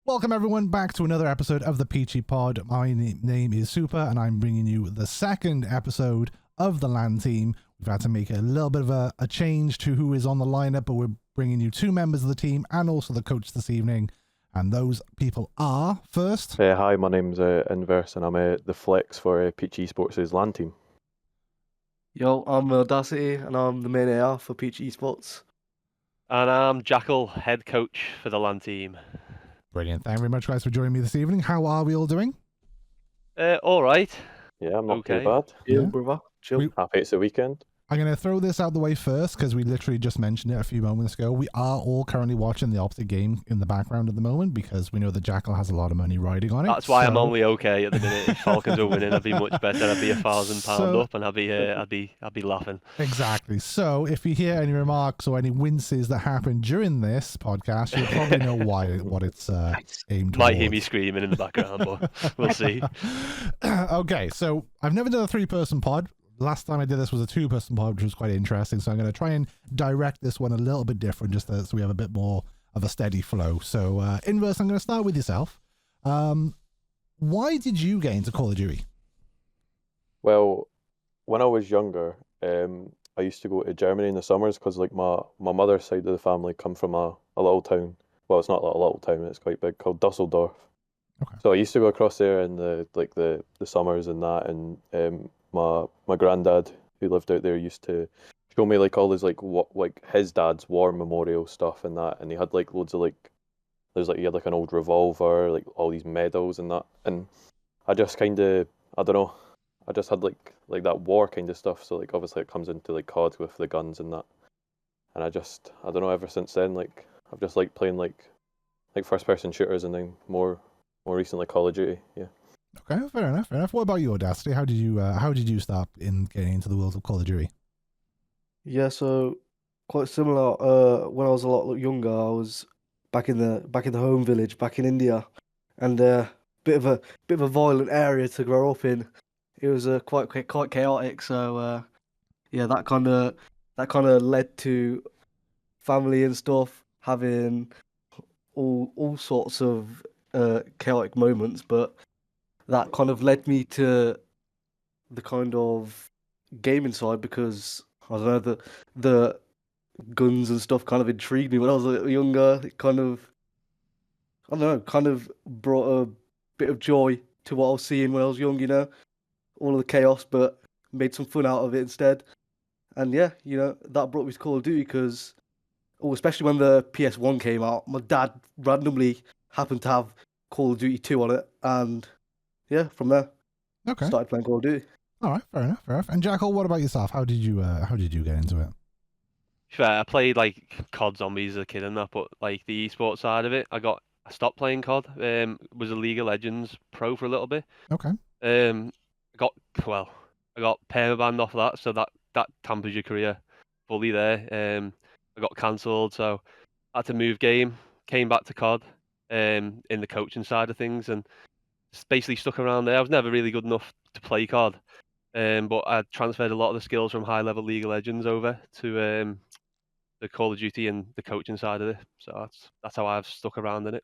Welcome everyone back to another episode of the Peachy Pod. My name is Supah and I'm bringing you the second episode of the Lan team. We've had to make a little bit of a change to who is on the lineup, but we're bringing you two members of the team and also the coach this evening. And those people are, first... Hi, my name's Inverse and I'm the flex for Peachy eSports' LAN team. Yo, I'm Audacity and I'm the main AR for Peachy eSports. And I'm JackLe, head coach for the LAN team. Brilliant. Thank you very much, guys, for joining me this evening. How are we all doing? All right. Yeah, I'm not Okay. too bad. Yeah. Brother. Chill. Happy it's the weekend. I'm going to throw this out the way first because we literally just mentioned it a few moments ago. We are all currently watching the Optic game in the background at the moment because we know that JackLe has a lot of money riding on it. That's why I'm only okay at the minute. If Falcons are winning, I'd be much better. I'd be £1,000 up, and I'd be laughing. Exactly. So if you hear any remarks or any winces that happen during this podcast, you'll probably know what it's aimed towards. Might hear me screaming in the background, but we'll see. Okay, so I've never done a 3-person pod. Last time I did this was a 2-person pod, which was quite interesting. So I'm going to try and direct this one a little bit different, just so we have a bit more of a steady flow. So, Inverse, I'm going to start with yourself. Why did you get into Call of Duty? Well, when I was younger, I used to go to Germany in the summers because like my mother's side of the family come from a little town. Well, it's not a little town, it's quite big, called Dusseldorf. Okay. So I used to go across there in the summers and that, and my granddad who lived out there used to show me like all his like his dad's war memorial stuff and that, and he had like loads of he had like an old revolver, like all these medals and that, and I just kind of, I don't know, I just had like that war kind of stuff. So like obviously it comes into like COD with the guns and that, and I don't know, ever since then like I've just liked playing like first person shooters, and then more recently Call of Duty. Yeah. Okay, fair enough. What about you, Audacity? How did you start in getting into the world of Call of Duty? Yeah, so quite similar. When I was a lot younger, I was back in the home village, back in India, and bit of a violent area to grow up in. It was quite chaotic. So yeah, that kind of led to family and stuff having all sorts of chaotic moments, but that kind of led me to the kind of gaming side because I don't know, the guns and stuff kind of intrigued me when I was younger. It kind of, I don't know, kind of brought a bit of joy to what I was seeing when I was young, you know, all of the chaos, but made some fun out of it instead. And yeah, you know, that brought me to Call of Duty because, especially when the PS1 came out, my dad randomly happened to have Call of Duty 2 on it, and yeah, from there, Okay. started playing Call of Duty. All right, fair enough. And JackLe, what about yourself? How did you get into it? Fair, I played like COD Zombies as a kid and that, but like the esports side of it, I stopped playing COD. Was a League of Legends pro for a little bit. Okay. I got permabanned off that, so that tampers your career fully there. I got cancelled, so I had to move game. Came back to COD, in the coaching side of things, and basically stuck around there. I was never really good enough to play COD, but I transferred a lot of the skills from high-level League of Legends over to the Call of Duty and the coaching side of it. So that's how I've stuck around in it.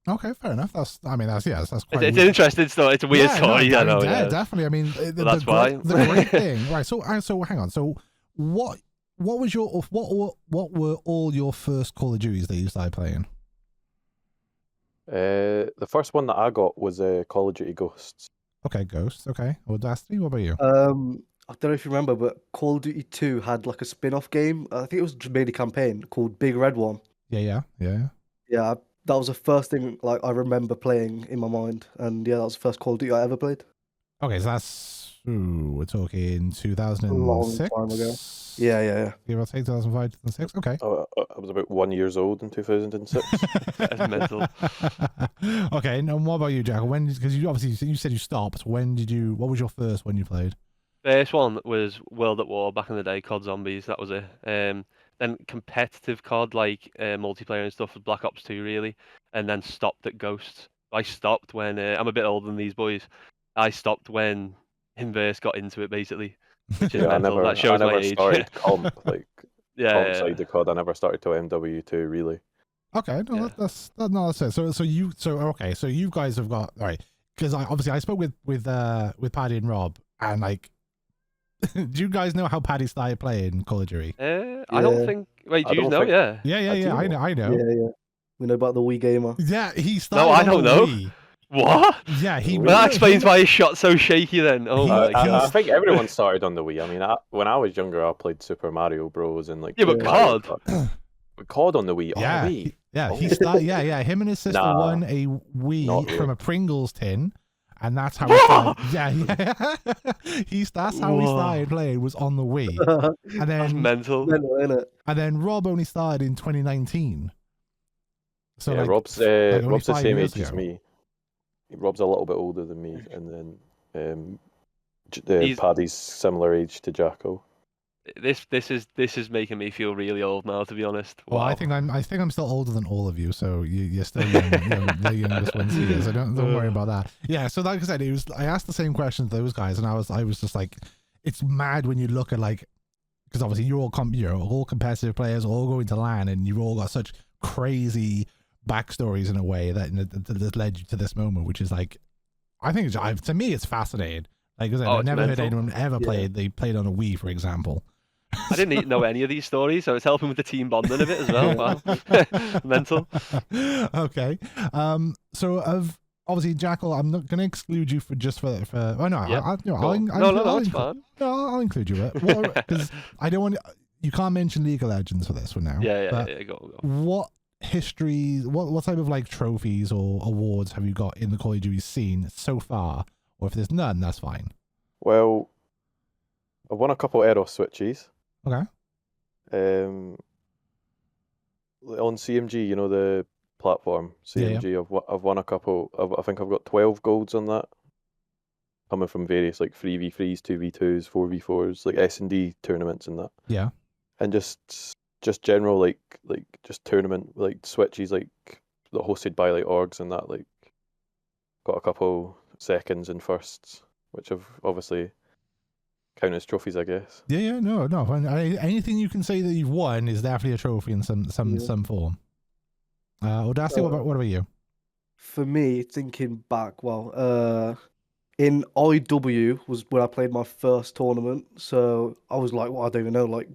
Okay, fair enough. That's quite. It's an interesting story. It's a weird story. No, I know. yeah, Yeah. definitely. I mean, That's why. The great thing, right? So hang on. So what were all your first Call of Duties that you started playing? The first one that I got was Call of Duty Ghosts. Okay, Ghosts. Okay, Audacity. What about you? I don't know if you remember, but Call of Duty 2 had like a spin-off game. I think it was mainly campaign called Big Red One. Yeah. Yeah, that was the first thing like I remember playing in my mind, and yeah, that was the first Call of Duty I ever played. Okay, so that's we're talking 2006. A long time ago. Yeah. Give or take 2005, 2006. Okay. I was about 1 year old in 2006. That's mental. Okay, and what about you, Jack? When? Because you obviously you said you stopped. When did you? What was your first one you played? First one was World at War back in the day, COD Zombies. That was it. Then competitive COD, like multiplayer and stuff, was Black Ops 2 really, and then stopped at Ghosts. I stopped when I'm a bit older than these boys. I stopped when Inverse got into it basically, which is mental. That shows my age. Started comp Yeah. outside the COD. I never started till MW2 really. Okay, no, Yeah. that's it. So you guys have got all right, because I spoke with Paddy and Rob, and like, do you guys know how Paddy started playing Call of Duty? I don't Yeah. think. Wait, I do you don't know? think- Yeah. I do I know. know. Yeah. We know about the Wii Gamer. Yeah, he No, started I on don't the know. Wii. What? Yeah, he. Well, Well, that no, explains him- why his shot's so shaky then. Oh He- my I god. think everyone started on the Wii. I mean, when I was younger, I played Super Mario Bros. And like Yeah, but Mario COD. Kart. COD on the Wii. Yeah, Oh, Wii. he Oh. started. Yeah. Him and his sister Nah, won a Wii not from really. a Pringles tin, and that's how he started. Yeah. That's how he Whoa. started playing, was on the Wii, and That's then mental. Rob only started in 2019. So Yeah, like, Rob's only Rob's the 5 same years age as ago. me. Rob's a little bit older than me, and then He's- Paddy's similar age to JackLe. This is making me feel really old now, to be honest. Well, Wow. I think I'm still older than all of you, so you're still young, the youngest ones here. So don't worry about that. Yeah. So like I said, I asked the same question to those guys, and I was just like, it's mad when you look at like, because obviously you're all competitive players, all going to LAN, and you've all got such crazy backstories in a way that led you to this moment, which is like, I think to me it's fascinating. Like I said, I've It's never heard mental. anyone ever they played on a Wii, for example. I didn't know any of these stories, so it's helping with the team bonding a bit as well. Wow. Mental. Okay. So obviously JackLe, I'm not going to exclude you for oh no, Yep. I'll It's fine. I'll include you because I don't want you can't mention League of Legends for this one now. Yeah, But go. what histories, what type of like trophies or awards have you got in the Call of Duty scene so far? Or if there's none, that's fine. Well, I've won a couple Eros switches. Okay. On CMG, you know, the platform CMG. I've won a couple. I think I've got 12 golds on that, coming from various like 3v3s, 2v2s, 4v4s, like S&D tournaments and that. Yeah. And just general like just tournament like switches like that hosted by like orgs and that, like got a couple seconds and firsts, which have obviously count as trophies, I guess. Yeah. No. Anything you can say that you've won is definitely a trophy in some form. Audacity, what about you? For me, thinking back, in IW was when I played my first tournament. So I was like, I don't even know, like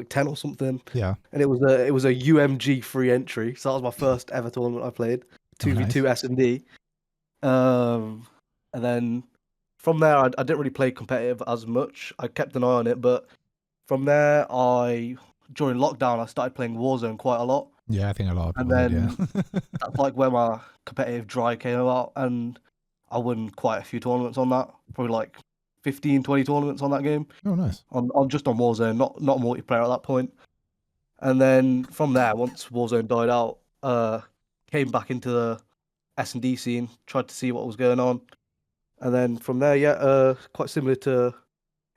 10 or something. Yeah. And it was a UMG free entry. So that was my first ever tournament I played. 2v2 S&D. And then from there, I didn't really play competitive as much. I kept an eye on it, but from there, during lockdown, I started playing Warzone quite a lot. Yeah, I think a lot of And people did, then yeah. that's like where my competitive drive came about, and I won quite a few tournaments on that. Probably like 15, 20 tournaments on that game. Oh, nice. On just on Warzone, not multiplayer at that point. And then from there, once Warzone died out, came back into the S&D scene, tried to see what was going on. And then from there, quite similar to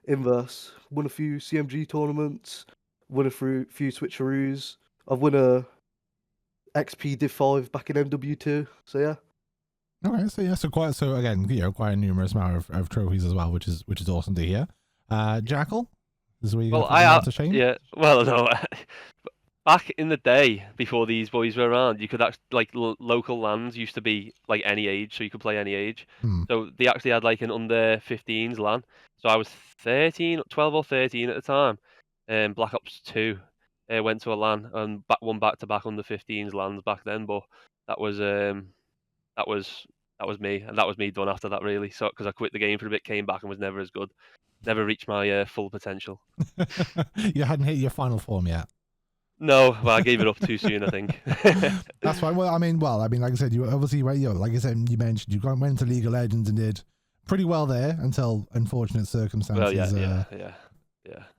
Inverse, won a few CMG tournaments, won a few switcheroos. I've won a XP Div 5 back in MW2. So yeah. Okay, so again, quite a numerous amount of trophies as well, which is awesome to hear. JackLe, this is where you Well, to Shane. yeah. Well, no. Back in the day, before these boys were around, you could actually like local LANs used to be like any age, so you could play any age. So they actually had like an under 15s LAN. So I was 12 or 13 at the time. Black Ops 2 went to a LAN and won back to back under 15s LANs back then. But that was me, and that was me done after that really. So because I quit the game for a bit, came back and was never as good. Never reached my full potential. You hadn't hit your final form yet. No, well, I gave it up too soon, I think. That's fine. Well, I mean, like I said, you obviously, like I said, you mentioned you went to League of Legends and did pretty well there until unfortunate circumstances. Yeah.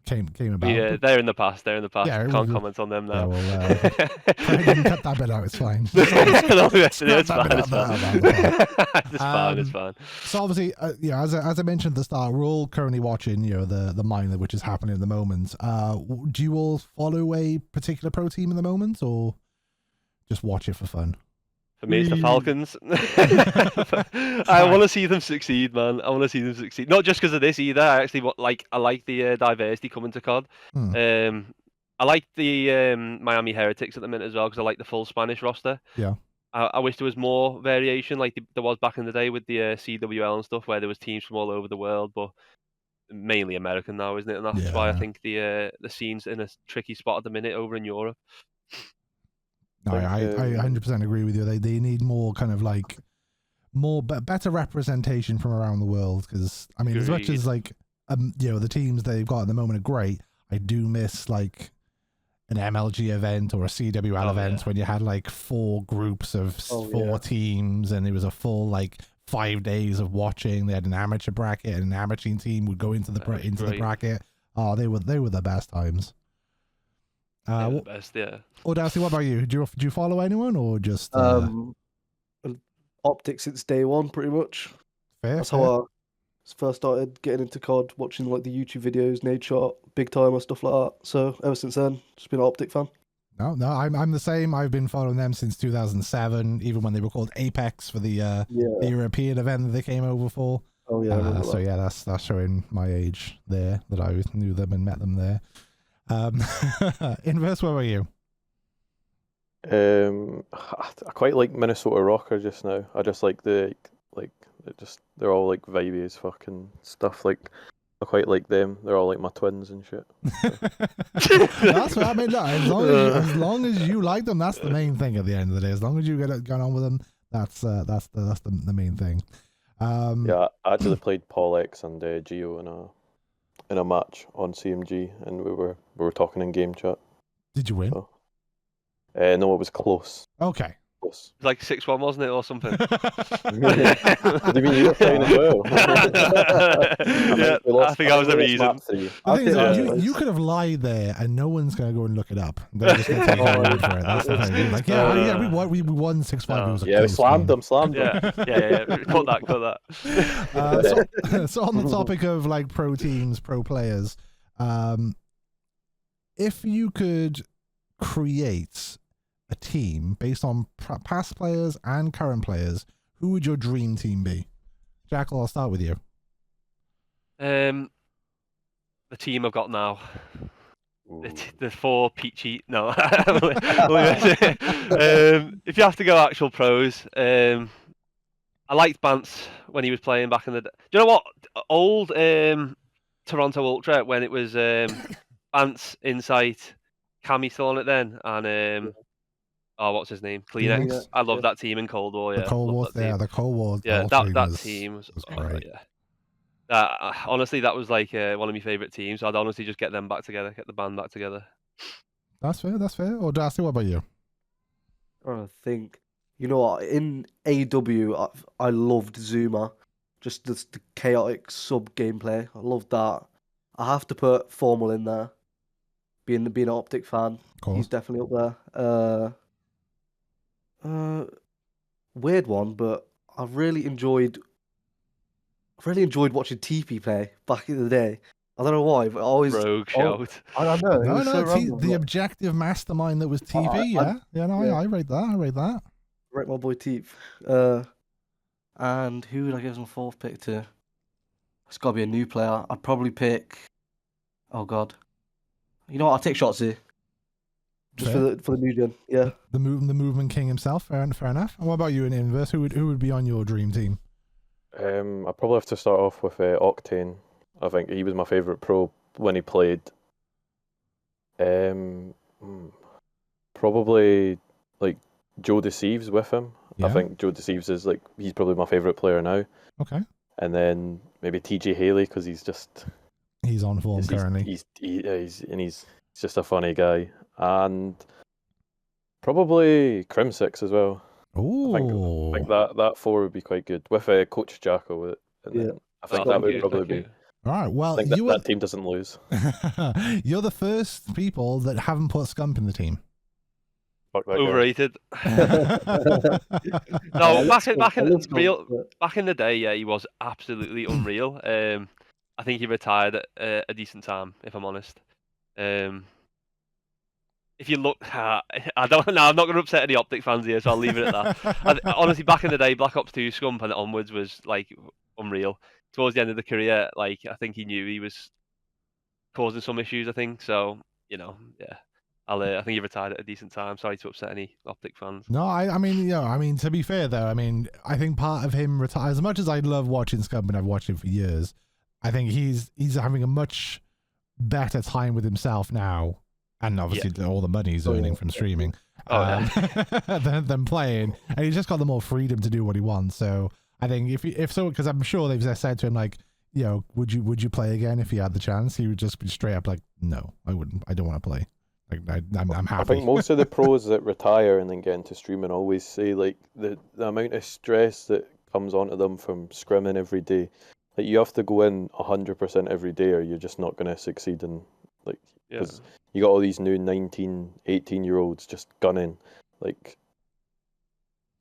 Came about. Yeah, they're in the past. Yeah, Can't comment on them now. Yeah, well, I didn't cut that bit out. It's fine. No, it's fine. So obviously, as I mentioned at the start, we're all currently watching, the minor, which is happening at the moment. Do you all follow a particular pro team at the moment, or just watch it for fun? For me, it's the Falcons. I want to see them succeed, man. I want to see them succeed. Not just because of this either. I like the diversity coming to COD. I like the Miami Heretics at the minute as well because I like the full Spanish roster. Yeah. I wish there was more variation like there was back in the day with the CWL and stuff, where there was teams from all over the world, but mainly American now, isn't it? And that's why I Yeah. think the scene's in a tricky spot at the minute over in Europe. No, I 100% agree with you. They need more kind of like better representation from around the world, because I mean, as much Agreed. as like you know, the teams they've got at the moment are great, I do miss like an MLG event or a CWL event when you had like 4 groups of 4 teams, and it was a full like 5 days of watching. They had an amateur bracket, and an amateur team would go into the the bracket. Oh, they were the best times. The best, yeah. Audacity, what about you? Do you follow anyone or just Optic since day one, pretty much. fair? That's how I first started getting into COD, watching like the YouTube videos, Nade Shot, Big Timer, stuff like that. So ever since then, just been an Optic fan. No, I'm the same. I've been following them since 2007, even when they were called Apex for the European event that they came over for. Oh yeah. So yeah, that's showing my age there, that I knew them and met them there. Inverse, where were you? I quite like Minnesota Rocker just now. I just like they're all like vibey as fucking stuff. Like I quite like them. They're all like my twins and shit. That's what I mean. Look, as long as you like them, that's the main thing. At the end of the day, as long as you get on with them, that's the main thing. Yeah, I actually played Paul X and Geo in a match on CMG, and we were talking in game chat. Did you win? So, no, it was close. Okay. Close. It was like 6-1, wasn't it, or something? What do you mean you were playing as well? I think I was the reason. The thing is, you could have lied there, and no one's going to go and look it up. They're just going to take your word for it. That's the thing. Like, we won 6-5. Yeah, we slammed them. Yeah. Cut that. So on the topic of like pro teams, pro players, if you could create a team based on past players and current players, who would your dream team be? JackLe, I'll start with you. The team I've got now. The 4 Peachy. No. If you have to go actual pros, I liked Bance when he was playing back in the day. Do you know what? Old Toronto Ultra, when it was Bance, Insight, Cammy still on it then, and what's his name? Kleenex. I love that team in Cold War. Yeah, the Cold War. Yeah, the Cold War. Yeah, that team was great. Honestly, that was like one of my favourite teams. I'd honestly just get them back together, get the band back together. That's fair. Audacity, what about you? I think, you know what, in AW, I loved Zuma. Just the chaotic sub gameplay. I loved that. I have to put Formal in there. Being an Optic fan, he's definitely up there. Weird one, but I really enjoyed watching TP play back in the day. I don't know why, but I always rogue shout. I don't know. The objective mastermind that was TP. I rate that. I rate my boy Teep. And who would I give my 4th pick to? It's got to be a new player. I'd probably pick. Oh God. You know what? I'll take Shotzi. Just for the new gen. Yeah. The movement king himself. Fair enough. And what about you in Inverse? Who would be on your dream team? I probably have to start off with Octane. I think he was my favourite pro when he played. Probably like Joe Deceives with him. Yeah. I think Joe Deceives is like, he's probably my favourite player now. Okay. And then maybe TJ Haley, because he's on form currently. He's just a funny guy. And probably Crim6 as well. Oh, I think that 4 would be quite good with Coach Jacko. I think that would probably be. All right. Well, I think that team doesn't lose. You're the first people that haven't put Scump in the team. Overrated. No, back in the day, yeah, he was absolutely unreal. I think he retired at a decent time, if I'm honest. If you look, I'm not going to upset any Optic fans here, so I'll leave it at that. Honestly, back in the day, Black Ops 2 Scump and onwards was like unreal. Towards the end of the career, like I think he knew he was causing some issues. I think so. yeah. I think he retired at a decent time. Sorry to upset any Optic fans. No, I mean, to be fair though, I mean, I think part of him retire. As much as I love watching Scum and I've watched him for years, I think he's having a much better time with himself now, and obviously all the money he's earning from streaming, than playing, and he's just got the more freedom to do what he wants. So I think if so, because I'm sure they've said to him like, would you play again if you had the chance? He would just be straight up like, no, I wouldn't. I don't want to play. Like I'm happy. I think most of the pros that retire and then get into streaming always say like the amount of stress that comes onto them from scrimming every day. Like you have to go in 100% every day, or you're just not going to succeed. And like, because you got all these new 19, 18-year-olds just gunning, like.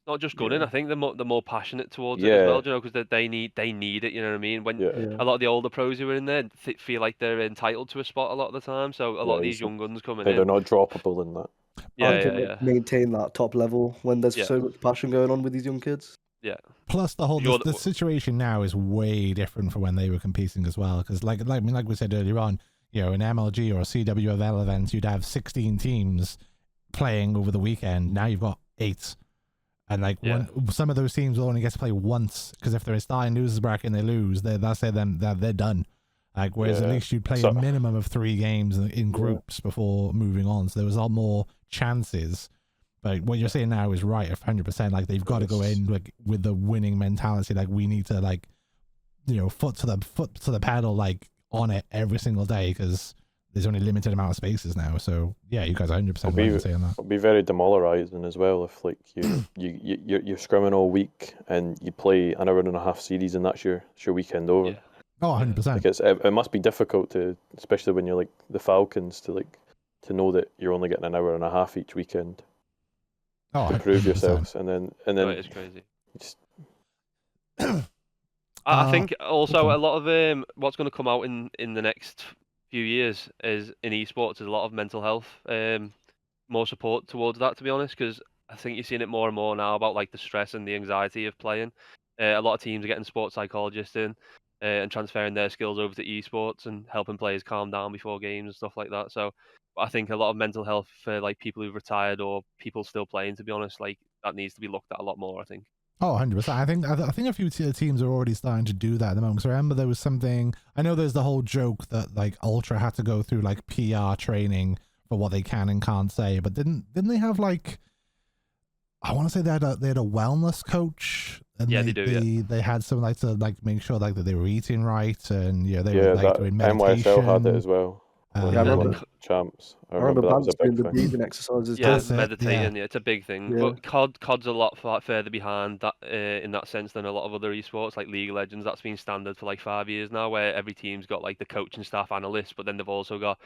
Not just gunning. I think they're more passionate towards it as well, because they need it. You know what I mean? When a lot of the older pros who are in there feel like they're entitled to a spot a lot of the time. So a lot of these young guns coming in, they're not droppable in that. Yeah. Maintain that top level when there's so much passion going on with these young kids. Yeah. Plus the whole the situation now is way different from when they were competing as well. Because like we said earlier on, an MLG or a CWFL event, you'd have 16 teams playing over the weekend. Now you've got 8. And like some of those teams will only get to play once, because if they're in starting losers bracket and they lose, they're done. Like whereas at least you'd play a minimum of 3 games in groups before moving on, so there was a lot more chances. But what you're saying now is right, 100%. Like they've got to go in like with the winning mentality. Like we need to foot to the pedal, like on it every single day, because there's only limited amount of spaces now. So yeah, you guys are 100% right in saying that. It'll be very demoralising as well if like you're scrimming all week and you play an hour and a half series and that's your weekend over. Yeah. Oh, 100%. Like it must be difficult to, especially when you're like the Falcons, to know that you're only getting an hour and a half each weekend to prove yourselves, and then it's crazy. I think also a lot of what's going to come out in the next few years is in esports is a lot of mental health, more support towards that, to be honest, because I think you're seeing it more and more now about like the stress and the anxiety of playing. A lot of teams are getting sports psychologists in and transferring their skills over to esports and helping players calm down before games and stuff like that. So I think a lot of mental health for like people who've retired or people still playing, to be honest, like that needs to be looked at a lot more, I think. Oh, 100%. I think a few teams are already starting to do that at the moment. So I remember there was something, I know there's the whole joke that like Ultra had to go through like PR training for what they can and can't say, but didn't they have like, I want to say they had a wellness coach, and they do. They had some like to like make sure like that they were eating right, and they were like doing meditation. NYSL had it as well. I remember champs. I remember that was a big doing the thing. breathing exercises. Yeah, meditating. Yeah, it's a big thing. Yeah. But COD's a lot further behind that in that sense than a lot of other esports, like League of Legends. That's been standard for like 5 years now, where every team's got like the coaching staff analysts, but then they've also got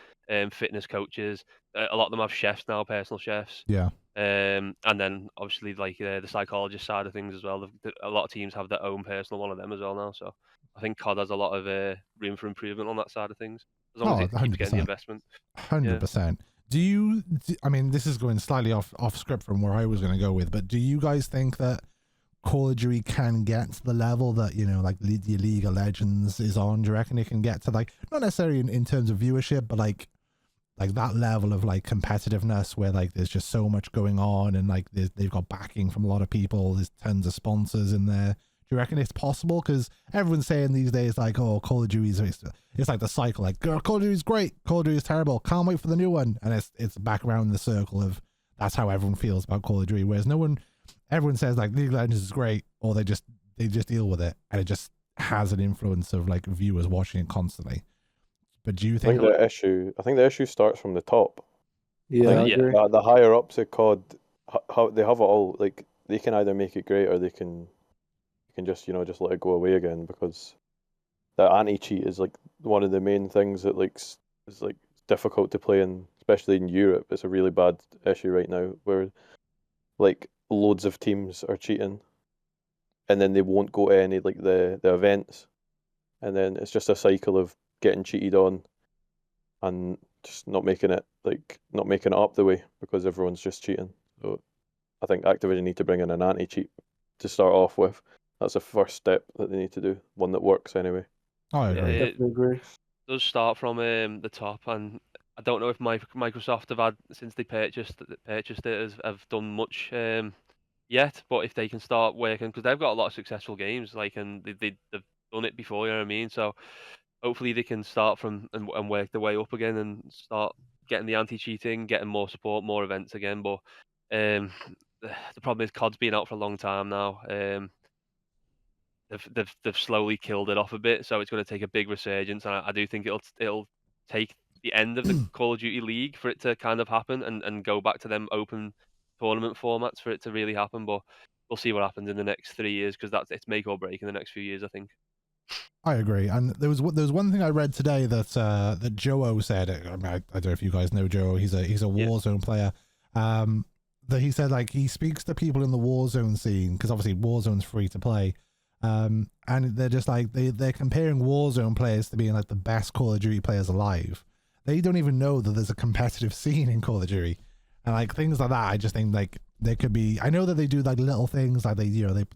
fitness coaches. A lot of them have chefs now, personal chefs. Yeah. And then obviously like the psychologist side of things as well. A lot of teams have their own personal one of them as well now. So I think COD has a lot of room for improvement on that side of things, as long as it keeps getting the investment. 100%. I mean, this is going slightly off script from where I was going to go with, but do you guys think that Call of Duty can get to the level that, like the League of Legends is on? Do you reckon it can get to like, not necessarily in terms of viewership, but like that level of like competitiveness where like there's just so much going on, and like they've got backing from a lot of people, there's tons of sponsors in there? Do you reckon it's possible? Because everyone's saying these days like, oh, Call of Duty it's like the cycle, like Call of Duty is great, Call of Duty is terrible, can't wait for the new one, and it's back around the circle of that's how everyone feels about Call of Duty. Whereas everyone says like League of Legends is great, or they just deal with it, and it just has an influence of like viewers watching it constantly. But do you think I think the issue starts from the top. Yeah, I agree. The higher ups at COD, how they have it all. Like they can either make it great or they can just just let it go away again, because the anti-cheat is like one of the main things that like is like difficult to play in, especially in Europe. It's a really bad issue right now where like loads of teams are cheating, and then they won't go to any like the events, and then it's just a cycle of getting cheated on and just not making it up the way because everyone's just cheating. So I think Activision need to bring in an anti-cheat to start off with. That's the first step that they need to do, one that works anyway. I agree. I definitely agree. It does start from the top, and I don't know if Microsoft have had since they purchased it have done much yet. But if they can start working, because they've got a lot of successful games, like, and they've done it before. You know what I mean? So hopefully they can start from and work their way up again and start getting the anti-cheating, getting more support, more events again. But um, the problem is COD's been out for a long time now. They've slowly killed it off a bit, so it's going to take a big resurgence. And I do think it'll take the end of the Call of Duty League for it to kind of happen and go back to them open tournament formats for it to really happen. But we'll see what happens in the next 3 years, because it's make or break in the next few years, I think. I agree, and there was one thing I read today that that Joe said. I mean, I don't know if you guys know Joe. He's a Warzone player. That he said, like, he speaks to people in the Warzone scene, because obviously Warzone's free to play. And they're just like they're comparing Warzone players to being like the best Call of Duty players alive. They don't even know that there's a competitive scene in Call of Duty, and like things like that. I just think like there could be. I know that they do like little things, like they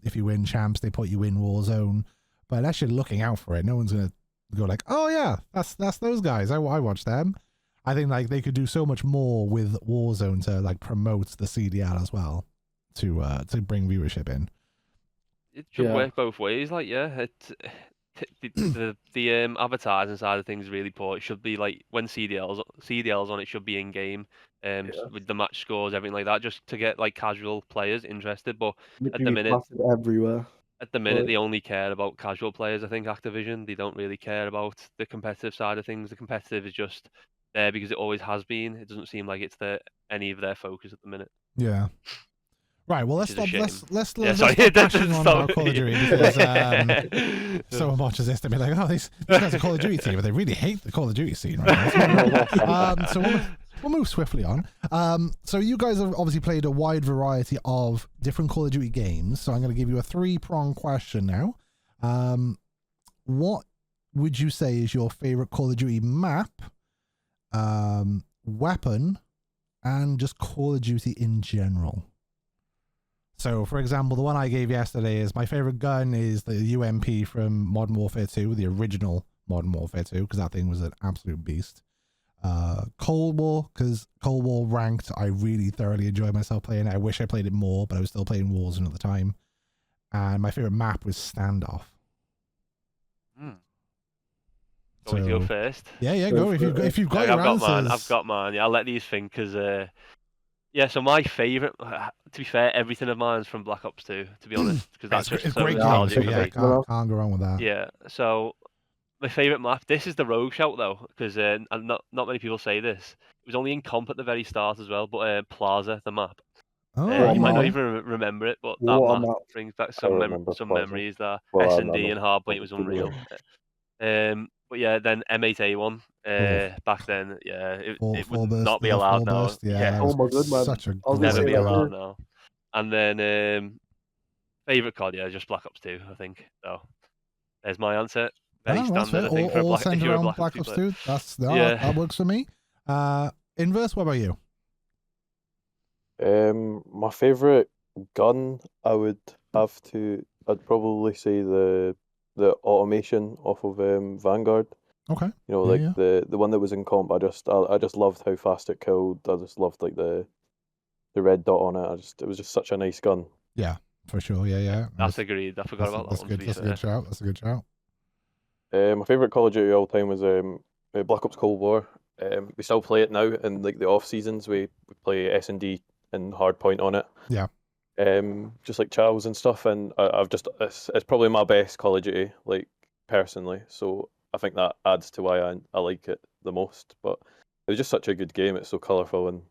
if you win champs, they put you in Warzone. But unless you're looking out for it, no one's gonna go like, oh yeah, that's those guys. I watch them. I think like they could do so much more with Warzone to like promote the CDL as well, to bring viewership in. It should work both ways. Like, yeah, the advertising side of things is really poor. It should be like when CDL's on, it should be in game, with the match scores, everything like that, just to get like casual players interested. But at the minute, everywhere. At the minute, they only care about casual players. I think Activision, they don't really care about the competitive side of things. The competitive is just there because it always has been. It doesn't seem like it's any of their focus at the minute. Yeah. Right. Well, let's stop sorry. bashing on about Call of Duty, because someone watches this, they'll be like, "Oh, these guys are Call of Duty team, but they really hate the Call of Duty scene right now." So we'll move swiftly on. So you guys have obviously played a wide variety of different Call of Duty games. So I'm going to give you a 3-prong question now. What would you say is your favorite Call of Duty map, weapon, and just Call of Duty in general? So, for example, the one I gave yesterday is my favorite gun is the UMP from Modern Warfare 2, the original Modern Warfare 2, because that thing was an absolute beast. Cold War, because Cold War ranked, I really thoroughly enjoyed myself playing it. I wish I played it more, but I was still playing Warzone at the time. And my favorite map was Standoff. So we go first. Yeah, go. If you've got your answers. I've got mine. Yeah, I'll let these think, because yeah. So my favorite, to be fair, everything of mine is from Black Ops 2. To be honest, because that's just so great nostalgic. Yeah, can't go wrong with that. Yeah. So my favorite map. This is the Rogue shout though, because not many people say this. It was only in comp at the very start as well, but Plaza, the map. Oh, you might not even remember it, but that map brings back some memories there. S&D and Hardpoint was unreal. But yeah, then M8A1 back then, yeah, it would not be allowed now. Yeah, oh my god, man. Such a never be allowed now. And then favorite COD, yeah, just Black Ops 2, I think. So there's my answer. Very standard, I think, all centered around Black Ops 2. That works for me. Inverse, what about you? My favorite gun, I'd probably say the automation off of Vanguard. Okay. You know, the one that was in comp. I just loved how fast it killed. I just loved like the red dot on it. It was just such a nice gun. Yeah, for sure. Yeah. That's agreed. I forgot about that one. That's a good shout. That's a good shout. My favorite Call of Duty all time was Black Ops Cold War. We still play it now in like the off seasons. We play S&D and Hardpoint on it. Yeah. Just like Charles and stuff, and it's probably my best Call of Duty, like personally. So I think that adds to why I like it the most. But it was just such a good game. It's so colourful and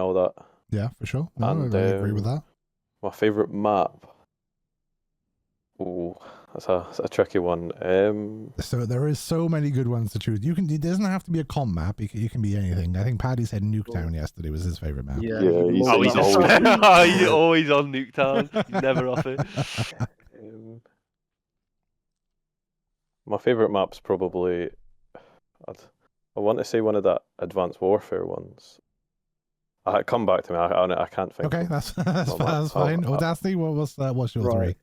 all that. Yeah, for sure. No, I agree with that. My favourite map. Oh, that's a tricky one. So there is so many good ones to choose. It doesn't have to be a comp map. It can be anything. I think Paddy said Nuketown yesterday was his favorite map. Yeah, he's always on Nuketown. He's never off it. My favorite map's probably. I want to say one of the Advanced Warfare ones. Come back to me. I can't think. Okay, that's fine. Audacity, what's your three?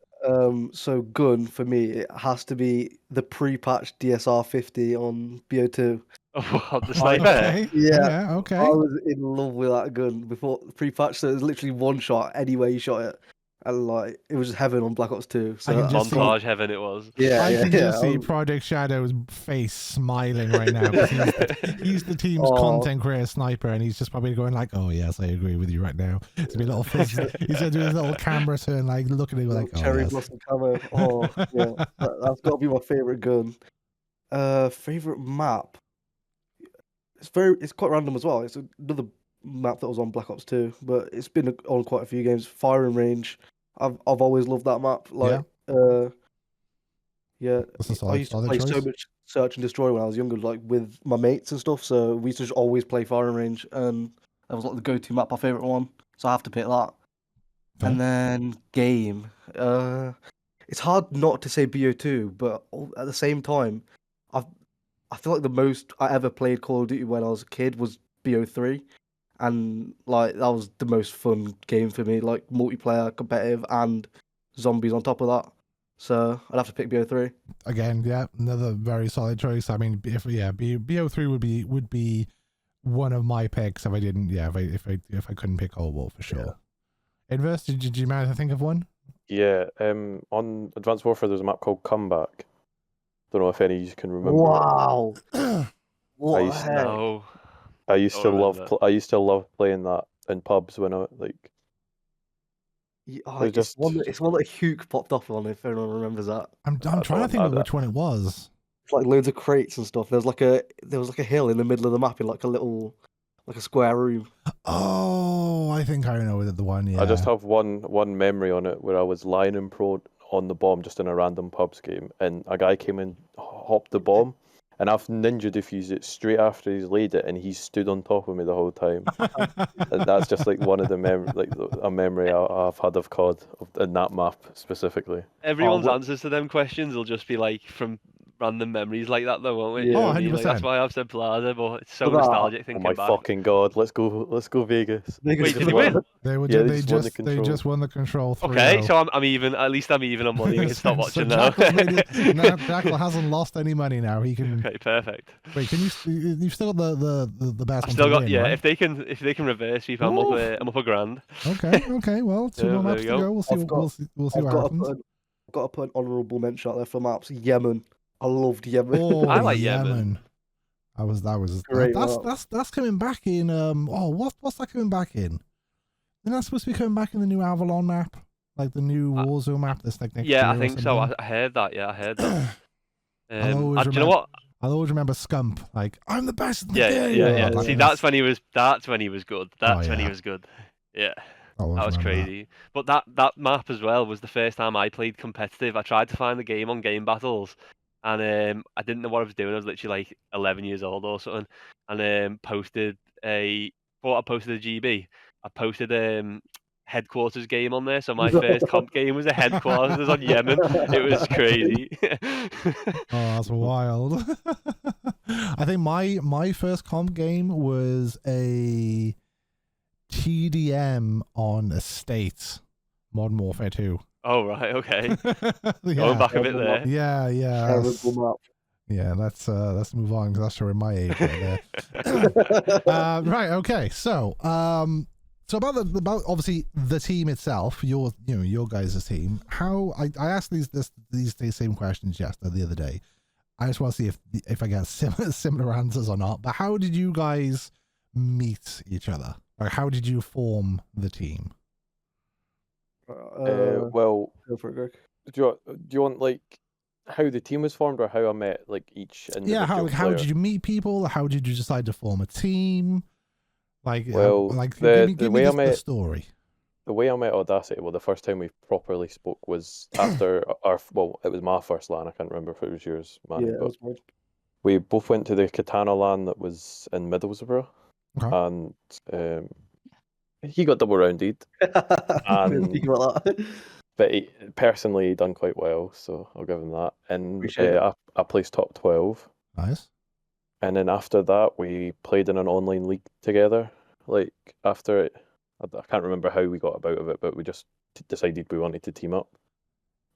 So gun for me, it has to be the pre-patch DSR 50 on BO2. Oh, the sniper. Okay. Yeah. I Okay. was in love with that gun before pre-patch, so it was literally one shot any way you shot it, and like it was just heaven on Black Ops 2. So I can just see- Montage heaven it was. I can just see I was- Project Shadow's face smiling right now because he's the team's content creator sniper, and he's just probably going like, "Oh yes, I agree with you right now." It's a little face. He's gonna do his little camera turn, like looking at me like, "Oh cherry yes." blossom camo. Oh yeah, that's got to be my favorite gun. Favorite map. It's quite random as well. It's another map that was on Black Ops 2, but it's been on quite a few games. Firing range. I've always loved that map. Like, yeah, That's a I solid, used to solid play so choice. much Search and Destroy when I was younger, like with my mates and stuff. So we used to just always play firing range, and that was like the go-to map, my favorite one. So I have to pick that. Okay. And then game. It's hard not to say BO2, but at the same time, I feel like the most I ever played Call of Duty when I was a kid was BO3, and like that was the most fun game for me, like multiplayer, competitive, and zombies on top of that. So I'd have to pick BO3. Again, yeah, another very solid choice. I mean, if BO3 would be one of my picks if I didn't. Yeah, if I couldn't pick Cold War for sure. Inverse, did you manage to think of one? Yeah, on Advanced Warfare there's a map called Comeback. Don't know if any of you can remember. Wow, what the used to- heck? No. I used to Don't love remember. I used to love playing that in pubs when I like. It's just- one that Huke popped off on. If anyone remembers that, I'm trying to think of which one it was. it's like loads of crates and stuff. There was like a hill in the middle of the map in like a square room. Oh, I think I know the one. Yeah. I just have one memory on it where I was lying in pro on the bomb just in a random pubs game, and a guy came in, hopped the bomb, and I've ninja defused it straight after he's laid it, and he stood on top of me the whole time. And that's just like one of the a memory I've had of COD in that map specifically. Everyone's what- answers to them questions will just be like from random memories like that, though, won't it? Yeah. You know Oh, what I mean? Like, 100%. that's why I've said Plaza, but it's so Well, that- nostalgic Oh thinking my back. fucking god! Let's go Vegas. Wait, just did they won. win? They were Yeah, they they just won the control 3-0. Okay, so I'm even. At least I'm even on money. We can stop watching now. JackLe hasn't lost any money now. He can. Okay, perfect. Wait, can you've still got the best I've one still to got win, right? If they can reverse sweep, I'm up. Woo! I'm up a grand. Okay. Well, two Yeah, more there maps we to go. go. We'll see. I've got- We'll see I've what got happens. I've got to put an honourable mention out there for maps. Yemen. I loved Yemen. Oh, I like Yemen. Great that's coming back in. What's that coming back in? Isn't that supposed to be coming back in the new Avalon map, like the new Warzone map? That's like next year Yeah, I or think so. something? I heard that. Yeah, I heard that. I'll always Do you know what? I'll always remember Scump. Like, I'm the best in the Yeah, game. yeah. Like, See, that's when he was. That's when he was good. That's when he yeah. was good. Yeah. I'll always That was remember crazy. But that map as well was the first time I played competitive. I tried to find the game on Game Battles, and I didn't know what I was doing. I was literally like 11 years old or something, and posted a GB. I posted headquarters game on there. So my first comp game was a headquarters on Yemen. It was crazy. Oh, that's wild. I think my first comp game was a TDM on Estate, Modern Warfare 2. Oh right, okay. Going Yeah, back a bit there. yeah. That's, Terrible map. yeah, let's move on because that's showing my age right there. Right, okay. So about obviously the team itself, your guys' team. How I asked these same questions the other day. I just want to see if I get similar answers or not. But how did you guys meet each other? Or how did you form the team? Well, Go for it, Greg. do you want like how the team was formed or how I met like each individual Yeah, how player? did you meet people? How did you decide to form a team? Like, Well, give me way I the met- story. The way I met Audacity, well, the first time we properly spoke was after it was my first LAN. I can't remember if it was yours, Manny, Yeah, that but was mine. we both went to the Katana LAN that was in Middlesbrough, Okay. and he got double rounded, Didn't think about that. but personally he done quite well, so I'll give him that. And Appreciate it. I placed top 12, Nice. and then after that we played in an online league together. Like after it, I can't remember how we got about of it, but we just decided we wanted to team up.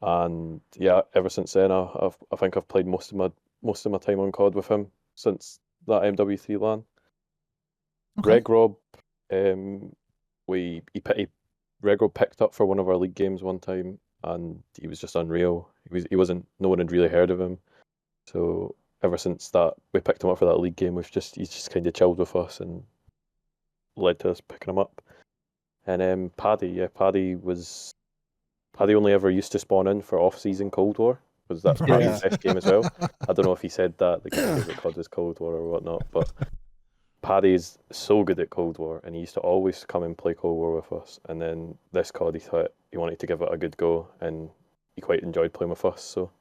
and yeah, ever since then, I think I've played most of my time on COD with him since that MW3 LAN. Okay. Reg Rob, Reg Rob picked up for one of our league games one time, and he was just unreal. No one had really heard of him, so ever since that we picked him up for that league game, he's just kind of chilled with us and led to us picking him up. And Paddy only ever used to spawn in for off-season Cold War, because that's Paddy's Right. best game as well. I don't know if he said that his favourite COD was Cold War or whatnot, but Paddy is so good at Cold War, and he used to always come and play Cold War with us. And then this COD, he thought he wanted to give it a good go, and he quite enjoyed playing with us. So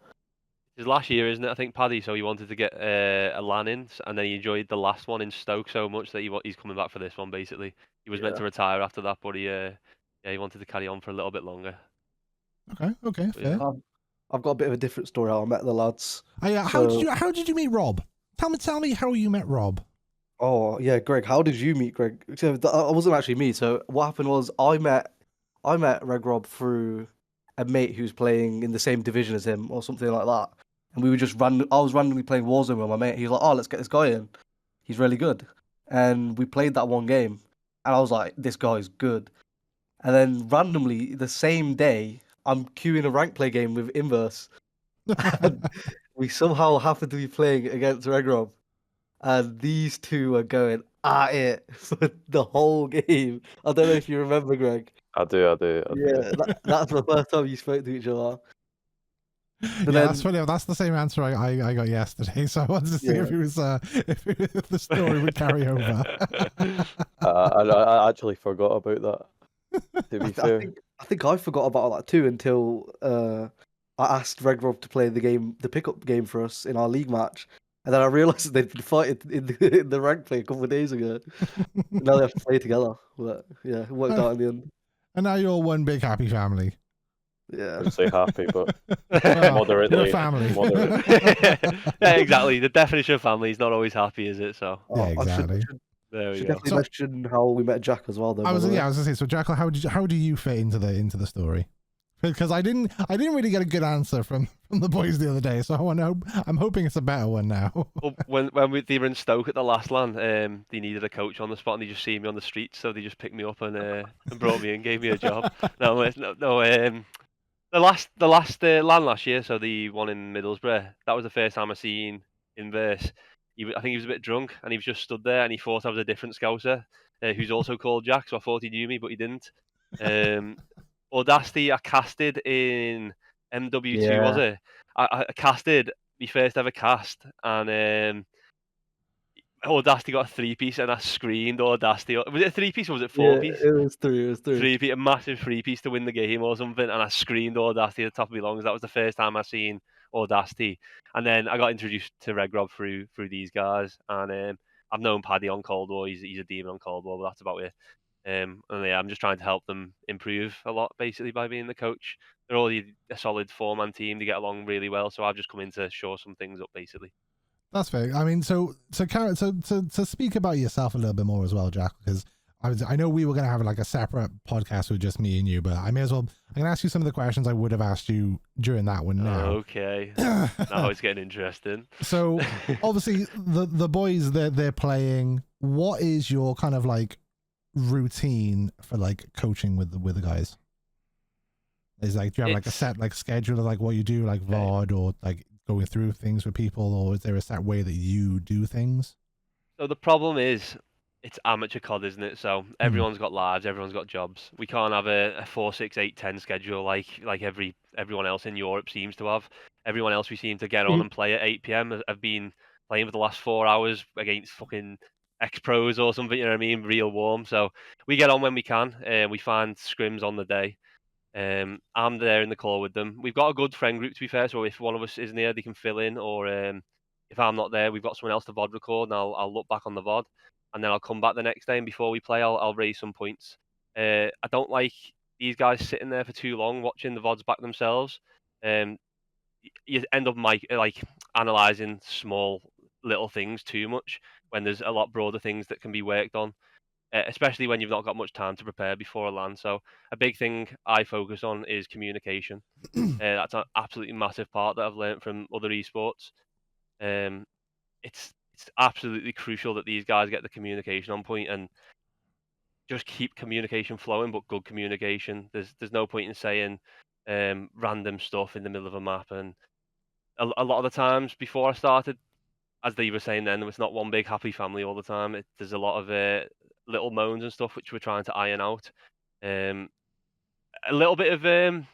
His last year, isn't it? I think Paddy. So he wanted to get a LAN in, and then he enjoyed the last one in Stoke so much that he's coming back for this one. Basically, he was meant to retire after that, but he wanted to carry on for a little bit longer. Okay, fair. I've got a bit of a different story how I met the lads. How did you meet Rob? Tell me how you met Rob. Oh yeah, Greg. How did you meet Greg? So it wasn't actually me. So what happened was I met Reg Rob through a mate who's playing in the same division as him or something like that. And we were just I was randomly playing Warzone with my mate. He was like, "Oh, let's get this guy in. He's really good." And we played that one game, and I was like, "This guy's good." And then randomly the same day, I'm queuing a rank play game with Inverse, and we somehow happened to be playing against Reg Rob. And these two are going at it for the whole game. I don't know if you remember, Greg. I do. Yeah, that's the first time you spoke to each other. But Yeah, that's funny. That's the same answer I got yesterday. So I wanted to see if it was if the story would carry over. I actually forgot about that. To be fair, I think I forgot about that too until I asked Reg Rob to play the pickup game for us in our league match, and then I realised they'd been fighting in the rank play a couple of days ago. Now they have to play together. But yeah, it worked out in the end. And now you're one big happy family. I Yeah. would say happy, but Well, moderately. you're a family. Yeah, exactly. The definition of family is not always happy, is it? So Yeah, I exactly. there we should go. definitely mention how we met Jack as well, though. I was by the way. gonna say. So JackLe, how do you fit into the story? Because I didn't really get a good answer from the boys the other day. So I'm hoping it's a better one now. Well, when they were in Stoke at the last LAN, they needed a coach on the spot, and they just see me on the street, so they just picked me up and brought me in, gave me a job. The last LAN last year, so the one in Middlesbrough, that was the first time I seen Inverse. I think he was a bit drunk, and he was just stood there, and he thought I was a different Scouser, who's also called Jack, so I thought he knew me, but he didn't. Audacity, I casted in MW2, was it? I casted my first ever cast, and Audacity got a 3-piece, and I screamed Audacity. Was it a 3-piece or was it 4-piece? Yeah, it was three. A massive 3-piece to win the game or something, and I screamed Audacity at the top of my lungs. That was the first time I seen Audacity, and then I got introduced to Reg Rob through these guys, and I've known Paddy on Cold War. He's a demon on Cold War, but that's about it. And yeah, I'm just trying to help them improve a lot, basically, by being the coach. They're already a solid 4-man team. They get along really well, so I've just come in to shore some things up, basically. That's fair. I mean, so speak about yourself a little bit more as well, Jack, because I know we were going to have like a separate podcast with just me and you, but I may as well. I'm going to ask you some of the questions I would have asked you during that one now. Okay. Now it's getting interesting. So obviously the boys they're playing. What is your kind of like routine for like coaching with the guys? Is like, do you have like a set like schedule of like what you do, like VOD or like going through things with people, or is there a set way that you do things? So the problem is, it's amateur COD, isn't it? So everyone's got lives, everyone's got jobs. We can't have a 4, 6, 8, 10 schedule like everyone else in Europe seems to have. Everyone else we seem to get on and play at 8 p.m. have been playing for the last 4 hours against fucking ex-pros or something, you know what I mean? Real warm. So we get on when we can, and we find scrims on the day. I'm there in the call with them. We've got a good friend group, to be fair, so if one of us isn't here, they can fill in, or if I'm not there, we've got someone else to VOD record, and I'll look back on the VOD, and then I'll come back the next day, and before we play, I'll raise some points. I don't like these guys sitting there for too long watching the VODs back themselves. You end up like analysing small little things too much when there's a lot broader things that can be worked on. especially when you've not got much time to prepare before a LAN. So a big thing I focus on is communication. That's an absolutely massive part that I've learned from other esports. Um, it's absolutely crucial that these guys get the communication on point and just keep communication flowing, but good communication. There's no point in saying random stuff in the middle of a map. And a lot of the times before I started, as they were saying then, it's not one big happy family all the time. There's a lot of little moans and stuff which we're trying to iron out. Um, a little bit of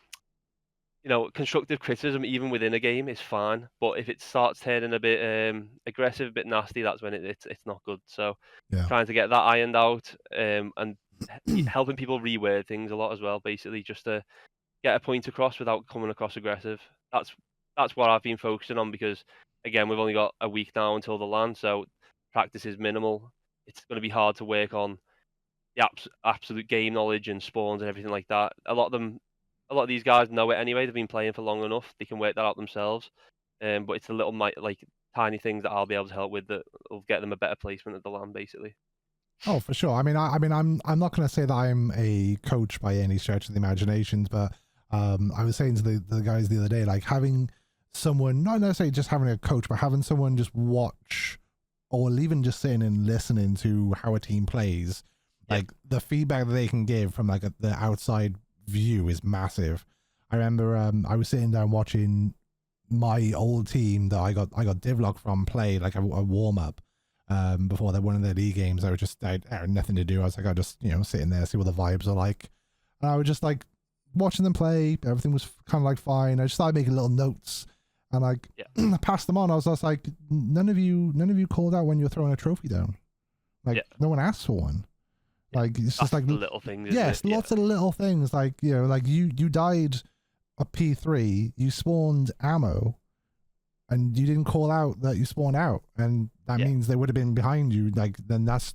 constructive criticism even within a game is fine, but if it starts turning a bit aggressive, a bit nasty, that's when it's not good. So Yeah. trying to get that ironed out, and helping people reword things a lot as well, basically just to get a point across without coming across aggressive. That's what I've been focusing on, because again, we've only got a week now until the LAN, so practice is minimal. It's going to be hard to work on the absolute game knowledge and spawns and everything like that. A lot of these guys know it anyway. They've been playing for long enough. They can work that out themselves. But it's the little tiny things that I'll be able to help with that will get them a better placement at the LAN, basically. Oh, for sure. I mean, I'm not going to say that I'm a coach by any stretch of the imagination, but I was saying to the guys the other day, like having someone, not necessarily just having a coach, but having someone just watch, or even just sitting and listening to how a team plays, like the feedback that they can give from like the outside view is massive. I remember I was sitting down watching my old team that I got divlock from play like a warm up before they won their league games. I had nothing to do. I was like, I just sitting there, see what the vibes are like, and I was just like watching them play. Everything was kind of like fine. I just started making little notes and like I passed them on. I was just like, none of you called out when you're throwing a trophy down. Like no one asked for one. Like it's just like the little things. Yes, lots of little things. Like like you died a P3, you spawned ammo, and you didn't call out that you spawned out, and that means they would have been behind you. Like then that's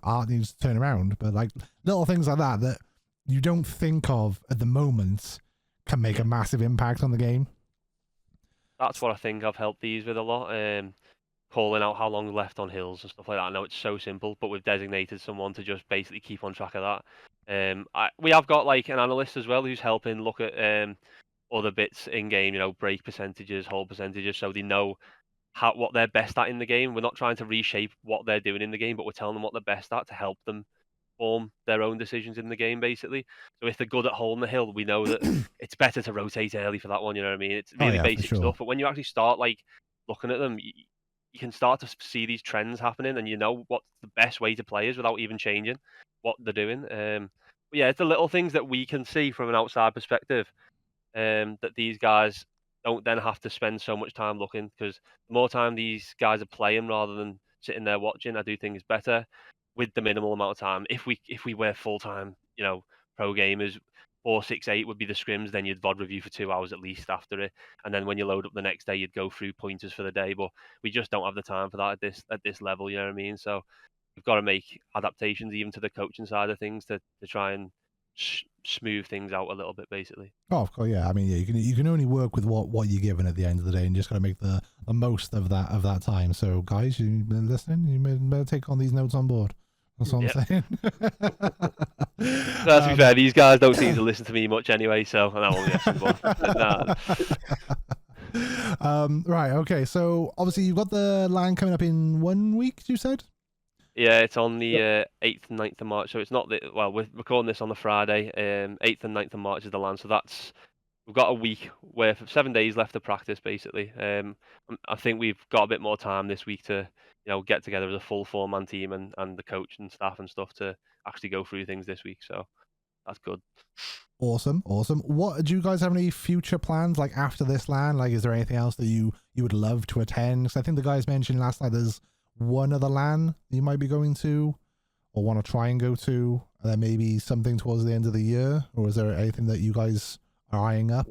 art needs to turn around. But like little things like that you don't think of at the moment can make a massive impact on the game. That's what I think I've helped these with a lot. Calling out how long left on hills and stuff like that. I know it's so simple, but we've designated someone to just basically keep on track of that. We have got like an analyst as well who's helping look at other bits in game, break percentages, hold percentages, so they know what they're best at in the game. We're not trying to reshape what they're doing in the game, but we're telling them what they're best at to help them form their own decisions in the game, basically. So if they're good at holding the hill, we know that it's better to rotate early for that one. You know what I mean? It's really basic stuff. But when you actually start like looking at them, you can start to see these trends happening, and what's the best way to play is without even changing what they're doing. But yeah, it's the little things that we can see from an outside perspective, that these guys don't then have to spend so much time looking, because the more time these guys are playing rather than sitting there watching, I do think is better with the minimal amount of time. If we were full time, pro gamers, 4-6-8 would be the scrims. Then you'd VOD review for 2 hours at least after it, and then when you load up the next day, you'd go through pointers for the day. But we just don't have the time for that at this level. You know what I mean? So we've got to make adaptations even to the coaching side of things to try and smooth things out a little bit, basically. Oh, of course, yeah. I mean, you can only work with what you're given at the end of the day, and you just got to make the most of that time. So, guys, you been listening? You better take on these notes on board. That's what I'm saying. To be fair, these guys don't seem to listen to me much anyway, so I won't get some Right, okay. So obviously you've got the LAN coming up in 1 week, you said? Yeah, it's on the 8th and 9th of March. So it's not we're recording this on the Friday. 8th and 9th of March is the LAN. So we've got a week worth of 7 days left of practice, basically. I think we've got a bit more time this week to get together as a full 4-man team and the coach and staff and stuff to actually go through things this week. So that's good. Awesome. What do you guys have any future plans like after this LAN? Like, is there anything else that you would love to attend? Because I think the guys mentioned last night there's one other LAN you might be going to or want to try and go to, and then maybe something towards the end of the year. Or is there anything that you guys are eyeing up?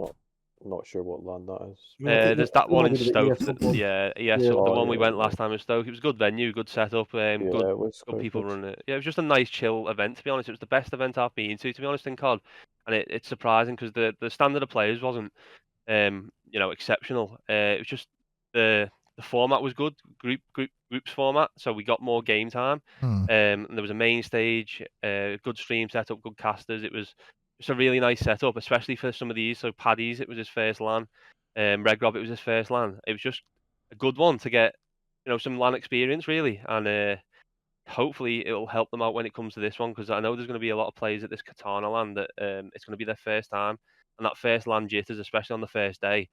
I'm not sure what LAN that is. There's that one in Stoke. The one we went yeah. last time in Stoke. It was a good venue, good setup, good people running it. Yeah, it was just a nice chill event, to be honest. It was the best event I've been to be honest, in COD. And it's surprising because the standard of players wasn't exceptional. It was just the the format was good, groups format, so we got more game time. And there was a main stage, good stream setup, good casters. It's a really nice setup, especially for some of these. So Paddy's, it was his first LAN. Red Rob, it was his first LAN. It was just a good one to get, some LAN experience really, and hopefully it'll help them out when it comes to this one, because I know there's going to be a lot of players at this Katana LAN that it's going to be their first time, and that first LAN jitters, especially on the first day,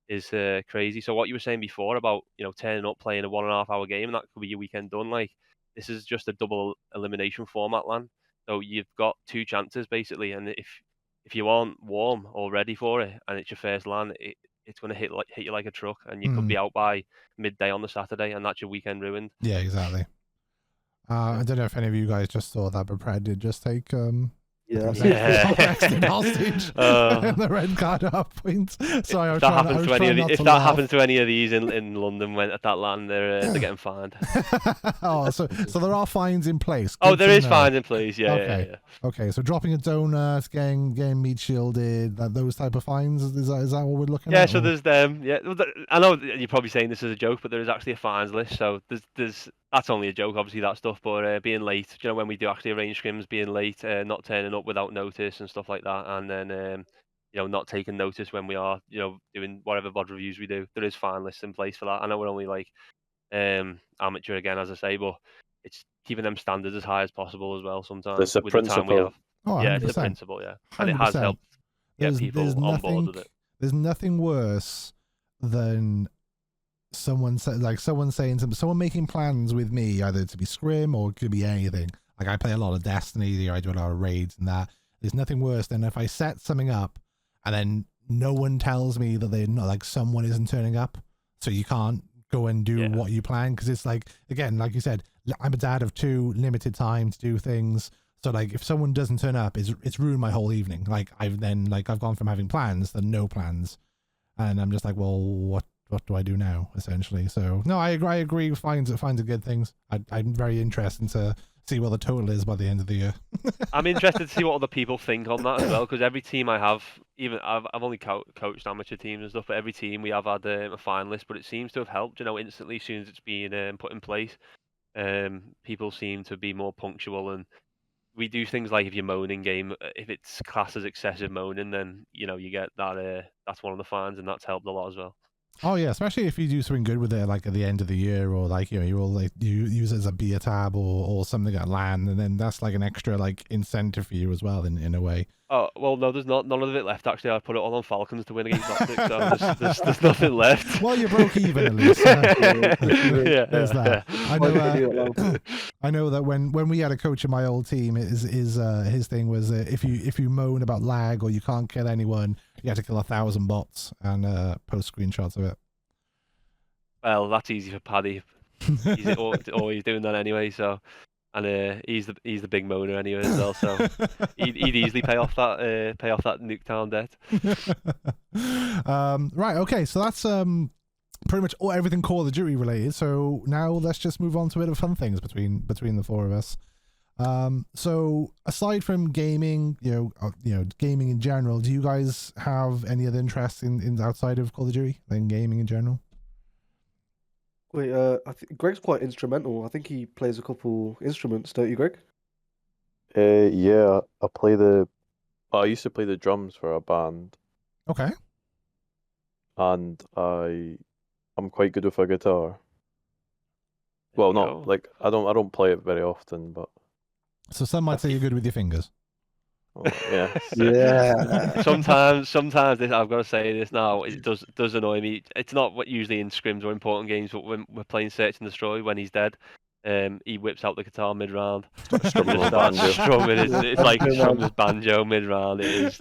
is crazy. So what you were saying before about turning up, playing a 1.5 hour game, and that could be your weekend done. Like, this is just a double elimination format LAN, so you've got 2 chances basically, and if you aren't warm or ready for it, and it's your first LAN, it's going to hit you like a truck, and you could be out by midday on the Saturday, and that's your weekend ruined. Yeah, exactly. I don't know if any of you guys just saw that, but Pred did just take Yeah. hostage and the red card up points. Sorry, I was trying not to laugh. If that happens to any of these in London when at that LAN, they're getting fined. Oh, so there are fines in place. Oh, Good there to is know. fines in place. Yeah, Okay. yeah. Okay, so dropping a donut, getting meat shielded, those type of fines, is that what we're looking Yeah, at? so or- there's them. Yeah, I know you're probably saying this is a joke, but there is actually a fines list. So there's that's only a joke, obviously, that stuff. But being late, when we do actually arrange scrims, being late, not turning up without notice and stuff like that, and then not taking notice when we are doing whatever VOD reviews we do. There is fine lists in place for that. I know we're only like amateur again, as I say, but it's keeping them standards as high as possible as well. Sometimes It's a with the time we principle. have. Oh, Yeah, it's a 100%. principle. Yeah, and it has 100%. helped get people There's on board with it. There's nothing worse than someone making plans with me, either to be scrim or it could be anything. Like, I play a lot of Destiny, or I do a lot of raids and that. There's nothing worse than if I set something up and then no one tells me that they're not, like, someone isn't turning up, so you can't go and do what you plan, because it's like, again, like you said, I'm a dad of 2, limited time to do things. So, like, if someone doesn't turn up, it's ruined my whole evening. Like, I've gone from having plans to no plans, and I'm just like, well, what do I do now, essentially? So, no, I agree. Fines are good things. I'm very interested to see what the total is by the end of the year. I'm interested to see what other people think on that as well, because every team I have, even I've only coached amateur teams and stuff, but every team we have had a fine list, but it seems to have helped. Instantly as soon as it's been put in place, people seem to be more punctual, and we do things like if you're moaning game, if it's classed as excessive moaning, then you get that. That's one of the fines, and that's helped a lot as well. Oh yeah, especially if you do something good with it, like at the end of the year, or like you will like you use it as a beer tab or something at LAN, and then that's like an extra like incentive for you as well in a way. Oh well, no, there's none of it left. Actually, I put it all on Falcons to win against Optic, so there's nothing left. Well, you broke even at least. There's that. Yeah. I know that when we had a coach in my old team, his thing was if you moan about lag or you can't kill anyone, you have to kill 1,000 bots and post screenshots of it. Well, that's easy for Paddy. He's always doing that anyway. So, and he's the big moaner anyway as well. So he'd easily pay off that Nuketown debt. Right. Okay. So that's pretty much everything Call of Duty related. So now let's just move on to a bit of fun things between the four of us. So aside from gaming, gaming in general, do you guys have any other interests in outside of Call of Duty than gaming in general? Wait, I think Greg's quite instrumental. I think he plays a couple instruments, don't you, Greg? Yeah, I used to play the drums for a band, Okay. and I'm quite good with a guitar. Well, There you not go. like I don't play it very often, but So some might say you're good with your fingers. yeah. Yeah. Sometimes this, I've got to say this now. It does annoy me. It's not what usually in scrims or important games, but when we're playing Search and Destroy, when he's dead, he whips out the guitar mid round. Strumming on Starts banjo. strumming. It's like strums banjo mid round. It's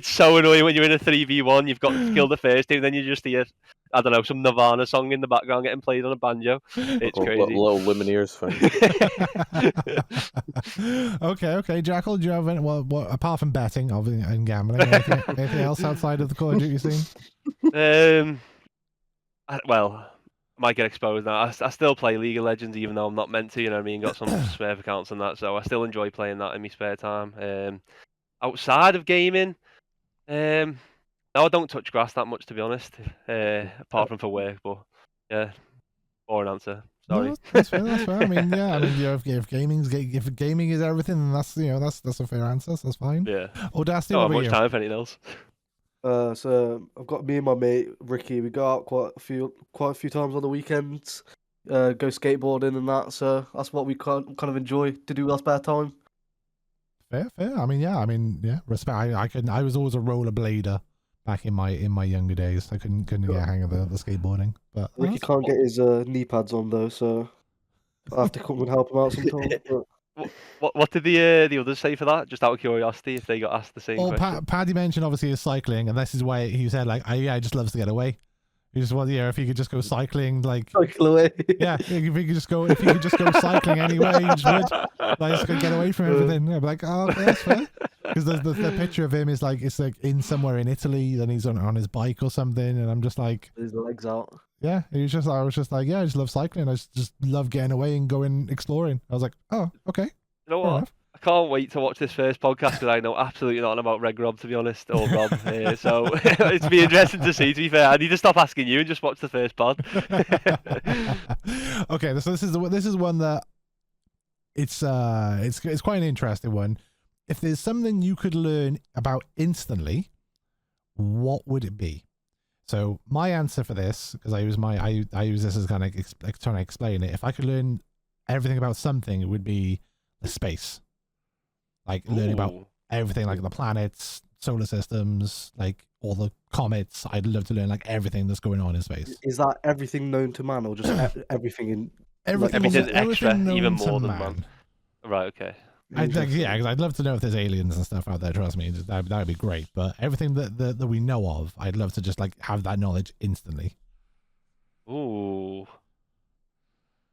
so annoying when you're in a 3v1. You've got to kill the first team, then you just hear, I don't know, some Nirvana song in the background getting played on a banjo. It's crazy. Little Lumineers thing. Okay, JackLe, do you have any, what apart from betting, obviously, and gambling, anything else outside of the Call of Duty scene? Well, I might get exposed now. I still play League of Legends, even though I'm not meant to. You know what I mean? Got some Smurf accounts and that, so I still enjoy playing that in my spare time. Outside of gaming, No, I don't touch grass that much, to be honest. Apart from for work, but yeah, boring answer. Sorry. No, that's fair. That's fair. I mean, yeah. I mean, if gaming is everything, then that's that's a fair answer. So that's fine. Yeah. Audacity, Don't what have about much you? time for anything else. So I've got me and my mate Ricky. We go out quite a few times on the weekends. Go skateboarding and that. So that's what we kind of enjoy to do in our spare time. Fair. I mean, yeah. Respect. I was always a rollerblader back in my younger days. I couldn't get a hang of the skateboarding. But Ricky can't get his knee pads on though, so I have to come and help him out sometimes. But What did the others say for that? Just out of curiosity, if they got asked the same well, question. Paddy mentioned obviously his cycling, and this is why he said like, I just loves to get away. He just wants, if he could just go cycling, like, cycle away. yeah, if he could just go cycling anywhere, he just would, like, just go get away from everything. I'd be like, oh, okay, that's fair. Because the picture of him is like, it's like in somewhere in Italy, then he's on his bike or something, and I'm just like, His legs out. yeah, I was just like, yeah, I just love cycling. I just love getting away and going exploring. I was like, oh, okay. You know fair what? enough. I can't wait to watch this first podcast because I know absolutely nothing about Reg Rob, to be honest, or Rob. So it's be interesting to see. To be fair, I need to stop asking you and just watch the first pod. Okay, so this is one that it's quite an interesting one. If there's something you could learn about instantly, what would it be? So my answer for this, because I use this as kind of trying to explain it. If I could learn everything about something, it would be the space. Like learning about Ooh. everything, like the planets, solar systems, like all the comets. I'd love to learn like everything that's going on in space. Is that everything known to man, or just everything in? Everything extra, known even to more than man. Right, okay. Yeah, because I'd love to know if there's aliens and stuff out there. Trust me, that would be great. But everything that we know of, I'd love to just like have that knowledge instantly. Ooh.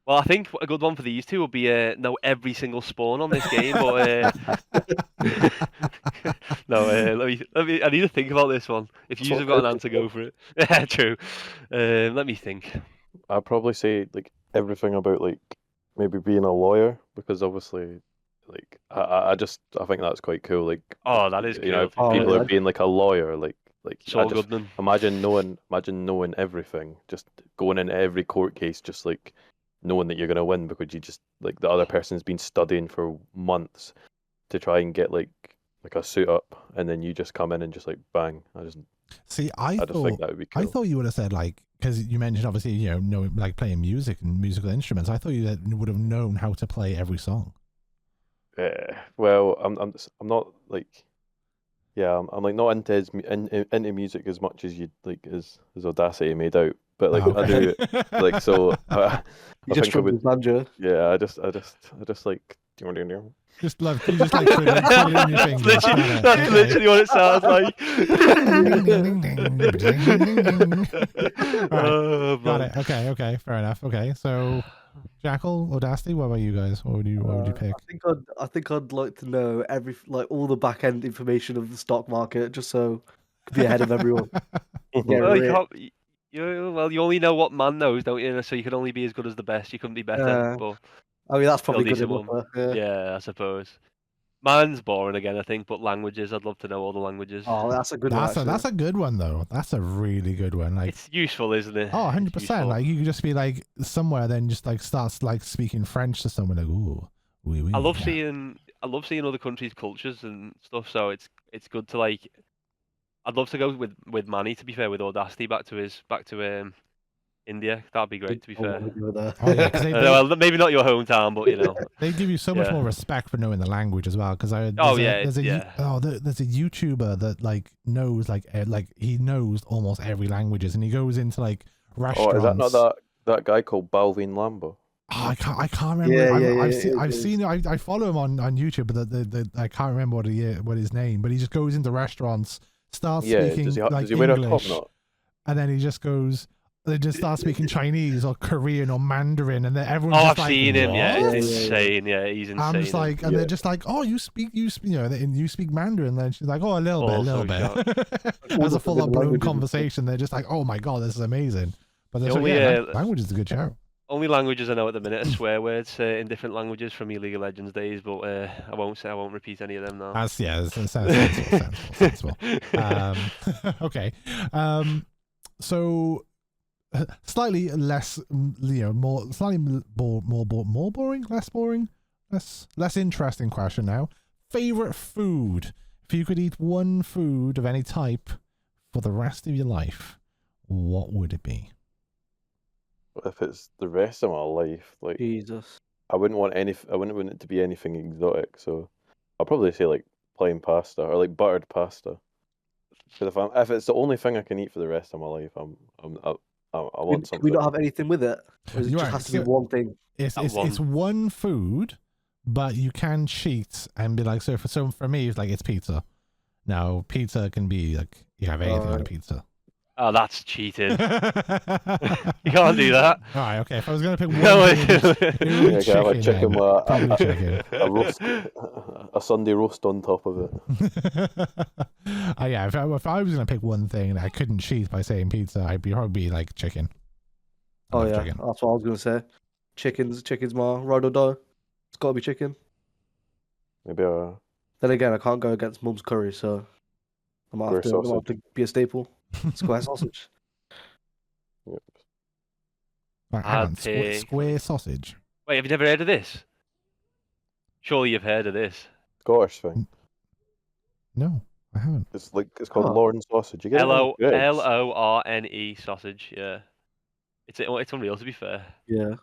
Well, I think a good one for these two would be know every single spawn on this game. But no, let me. I need to think about this one. If you have got an answer, go for it. Yeah, true. Let me think. I'd probably say like everything about like maybe being a lawyer, because obviously like I think that's quite cool. Like, Oh, that is you know, cool. if people yeah. are being like a lawyer, like Saul I just Goodman. imagine knowing everything, just going into every court case, just like knowing that you're gonna win because you just like the other person's been studying for months to try and get like a suit up, and then you just come in and just like bang. I just See, I just think that would be cool. I thought you would have said like, because you mentioned obviously like playing music and musical instruments. I thought you would have known how to play every song. Well, I'm not like, yeah, I'm like not into music as much as you like as Audacity made out, but like I do like so. I think I would. Banjo. Yeah, I just like. Just love, you just like twiddling your fingers. That's literally what it sounds like. Oh, Got man. it. Okay, fair enough. Okay, so JackLe, Audacity, what about you guys? What would you pick? I think I'd like to know all the back end information of the stock market, just so I could be ahead of everyone. Yeah, Well, right. you only know what man knows, don't you? So you can only be as good as the best. You couldn't be better. But I mean, that's still probably good decent enough. one. Yeah, I suppose. Man's boring again, I think, but languages, I'd love to know all the languages. Oh, that's a good one. That's a good one though. That's a really good one. Like, It's useful, isn't it? oh, It's 100%. useful. Like you could just be like somewhere, then just like starts like speaking French to someone. Like, ooh, oui, oui, I love yeah. seeing other countries' cultures and stuff. So it's good to like. I'd love to go with Manny, to be fair, with Audacity back to India. That'd be great, to be fair. Oh yeah, 'cause Well, maybe not your hometown, but you know. they give you so much Yeah. more respect for knowing the language as well. Because there's a YouTuber that like knows he knows almost every languages, and he goes into like restaurants. Oh, is that not that guy called Balvin Lambo? Oh, I can't remember. Yeah, I've seen it. I follow him on YouTube, but I can't remember what his name. But he just goes into restaurants, starts speaking does he like wear a top English, knot? and then he just goes. They just start speaking Chinese or Korean or Mandarin, and then everyone's Oh, just I've like, seen him. Yeah, "What?" it's insane. Yeah, he's insane. I'm just like, and they're just like, oh, you speak Mandarin. And then she's like, oh, a little bit. As a full blown conversation, they're just like, oh my god, this is amazing. But The only, language is a good shout. Only languages I know at the minute are swear words in different languages from your League of Legends days, but I won't repeat any of them now. That's sensible. Okay. So slightly less, more boring, less interesting question now. Favorite food? If you could eat one food of any type for the rest of your life, what would it be? If it's the rest of my life, like Jesus. I wouldn't want it to be anything exotic. So I'll probably say like plain pasta or like buttered pasta. Because if it's the only thing I can eat for the rest of my life, I want Can we something. not have anything with it? Or does it You're just right, have to be so- one thing? It's one food, but you can cheat and be like, so for me, it's like it's pizza. Now, pizza can be like you have anything on a pizza. Oh, that's cheating. You can't do that. All right, okay. If I was gonna pick one, No, thing, it would be Yeah, can I have a chicken. chicken Then. with Probably chicken. a roast, a Sunday roast on top of it. Yeah, if I was gonna pick one thing that I couldn't cheat by saying pizza, I'd probably like chicken. I Oh love yeah, chicken. that's what I was gonna say. Chicken's my ride or die. It's got to be chicken. Maybe a Then again, I can't go against Mum's curry, so I might have to be a staple. Square sausage. Yep. Right, hang on. I'd pick- Square sausage. Wait, have you never heard of this? Surely you've heard of this. Scottish thing. No, I haven't. It's called Oh. Lorne sausage. You get it on Greggs. Lorne sausage. Yeah, it's unreal to be fair. Yeah.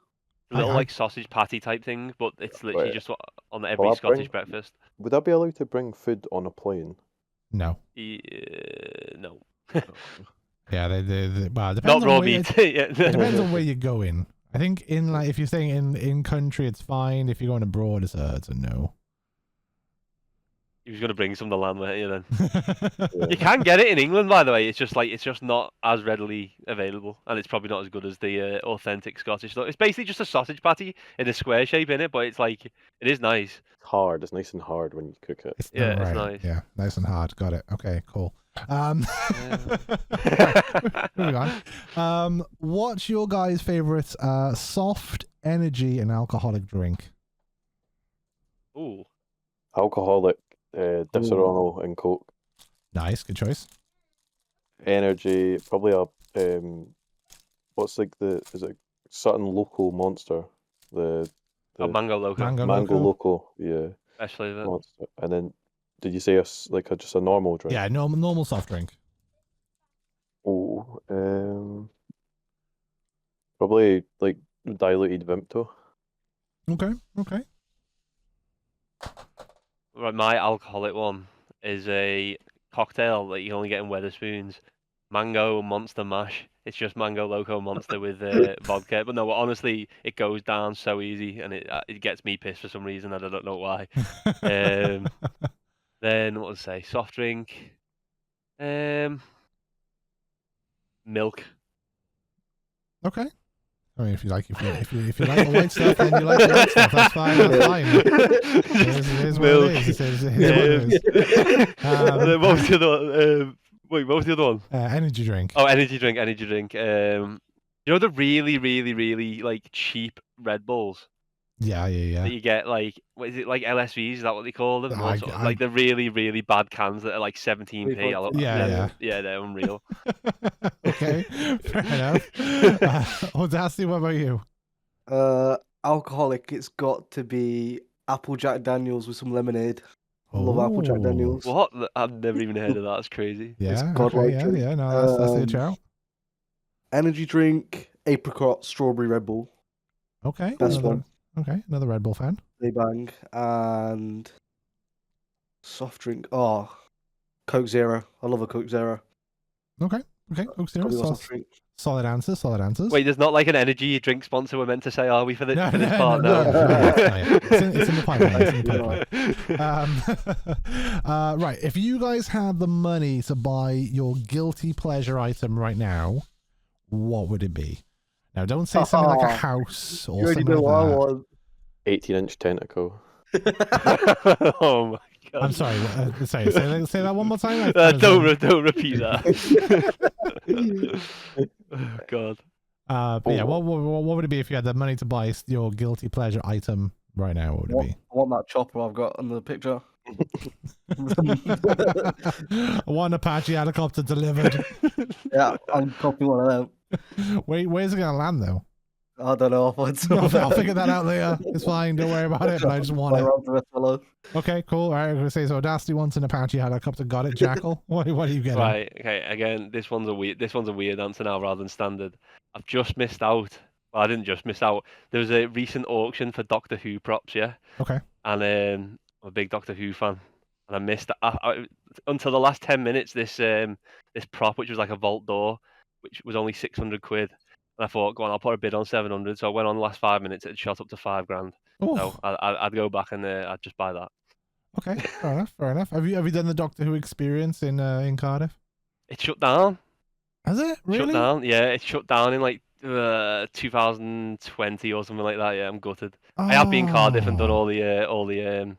A little I- like sausage patty type thing, but it's literally Right. just on every I'll Scottish bring- breakfast. Would I be allowed to bring food on a plane? No. No, Yeah, they well, it depends not on raw where meat. It Yeah. depends on where you're going. I think if you're staying in country, it's fine. If you're going abroad, it's a no. He was going to bring some of the lamb, weren't you? Then Yeah. you can get it in England, by the way. It's just not as readily available, and it's probably not as good as the authentic Scottish stuff. It's basically just a sausage patty in a square shape in it, but it's like it is nice. It's hard. It's nice and hard when you cook it. Yeah, it's right. nice. Yeah, nice and hard. Got it. Okay, cool. Moving on. What's your guys' favorite soft energy and alcoholic drink? Ooh, Alcoholic, Disaronno and Coke. Nice, good choice. Energy, probably what's like is it Sutton Local Monster? The Mango Loco, Mango Loco, yeah, best flavour. Monster. And then, did you say just a normal drink? Yeah, normal soft drink. Oh, probably like diluted Vimto. Okay. Right, my alcoholic one is a cocktail that you can only get in Wetherspoons. Mango Monster Mash. It's just Mango Loco Monster with vodka. But no, honestly, it goes down so easy, and it gets me pissed for some reason. I don't know why. Then what would I say? Soft drink. Milk. Okay. I mean, if you like the white stuff, then you like the white stuff. That's fine. That's fine. It is what Milk. it is. It is what it is. What was the other one? Wait, what was the other one? Energy drink. Oh, energy drink. You know the really, really, really like cheap Red Bulls Yeah. that you get like what is it like LSVs? Is that what they call them? I- Like the really, really bad cans that are like 17p. Yeah. Yeah, they're unreal. Okay, fair enough. Audacity, what about you? Alcoholic. It's got to be apple Jack Daniels with some lemonade. I love apple Jack Ooh. Daniels. What? I've never even heard of that. That's crazy. Yeah, It's okay, godlike drink. yeah. No, that's a good Um, shout. Energy drink, apricot, strawberry Red Bull. Okay, That's another, one. another Red Bull fan. They bang. And soft drink. Oh, Coke Zero. I love a Coke Zero. Okay, Coke Zero. Probably my soft drink. Solid answers. Wait, there's not like an energy drink sponsor we're meant to say, are we, for this No, part? No. It's in the pipeline. It's in the pipeline. Right, if you guys had the money to buy your guilty pleasure item right now, what would it be? Now, don't say something like a house or You already something know what I like that. want. 18-inch tentacle. Oh my god. I'm sorry. Sorry. Say that one more time. Don't repeat that. Oh god. But yeah, what would it be if you had the money to buy your guilty pleasure item right now? What would it I want that chopper I've got in the picture. be? One Apache helicopter delivered. Yeah, I'm copying one of them. Where's it gonna land though? I don't know. I'll find some. I'll figure that out later. It's fine. Don't worry about it. But I just want it. Okay, cool. All right, I'm gonna say so. Audacity wants an Apache helicopter. Got it, JackLe. What do you get? Right. Okay. Again, this one's a weird answer now rather than standard. I've just missed out. Well, I didn't just miss out. There was a recent auction for Doctor Who props. Yeah. Okay. And I'm a big Doctor Who fan, and I missed until the last 10 minutes. This prop, which was like a vault door, which was only 600 quid. And I thought, go on, I'll put a bid on 700. So I went on the last 5 minutes. It shot up to 5 grand. Oof. So I'd go back and I'd just buy that. Okay, fair enough. Fair enough. Have you done the Doctor Who experience in Cardiff? It shut down. Has it really? Shut down. Yeah, it shut down in like 2020 or something like that. Yeah, I'm gutted. I have been Cardiff and done all the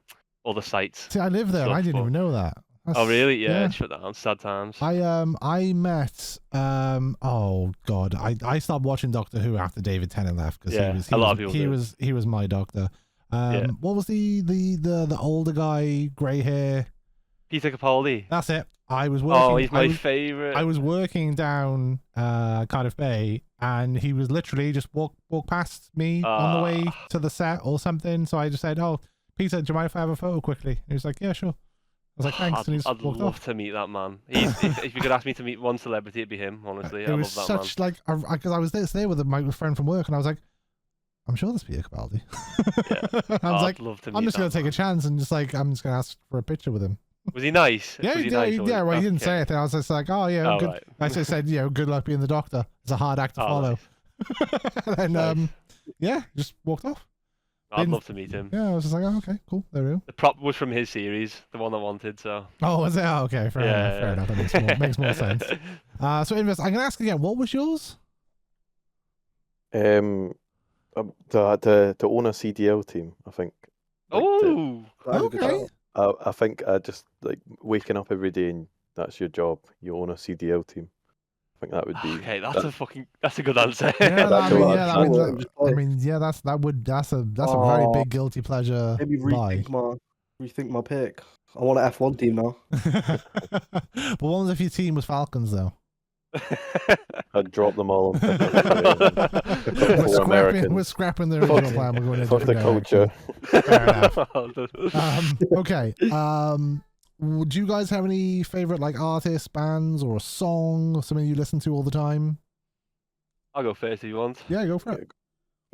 sites. See, I live there. And I didn't even know that. Oh really? Yeah, it shut down. Sad times. I met oh god, I stopped watching Doctor Who after David Tennant left because he was my doctor. What was the older guy, grey hair? Peter Capaldi. That's it. I was working. Oh, he's my favourite. I was working down Cardiff Bay, and he was literally just walk past me on the way to the set or something. So I just said, "Oh, Peter, do you mind if I have a photo quickly?" And he was like, "Yeah, sure." I was like, "Thanks." I'd love to meet that man. If you could ask me to meet one celebrity, it'd be him. Honestly, I love that man. It was such like because I was there with my friend from work, and I was like, "I'm sure that's Peter Capaldi." Yeah. I was like, I'm just gonna take a chance and I'm just gonna ask for a picture with him. Was he nice? Yeah, was he nice, yeah. Well, he didn't say anything. I was just like, "Oh yeah, good." Right. I just said, "Good luck being the doctor. It's a hard act to follow." Nice. And Nice. Yeah, just walked off. I'd love to meet him. Yeah, I was just like, "Oh, okay, cool. There we go." The prop was from his series, the one I wanted. So. Oh, was it? Oh, okay, fair enough. That makes more sense. So, Invest, I'm gonna ask again. What was yours? To own a CDL team, I think. Oh, okay. I think just like waking up every day and that's your job. You own a CDL team. I think that would be okay. That's a good answer. Yeah, that's a Oh, very big guilty pleasure. Maybe rethink my pick. I want an F1 team now. But what if your team was Falcons though? I'd drop them all. We're scrapping the original plan. We're going to fuck the culture. Fair enough. Okay. Do you guys have any favorite like artists, bands, or a song, or something you listen to all the time? I'll go first if you want. Yeah, go for it.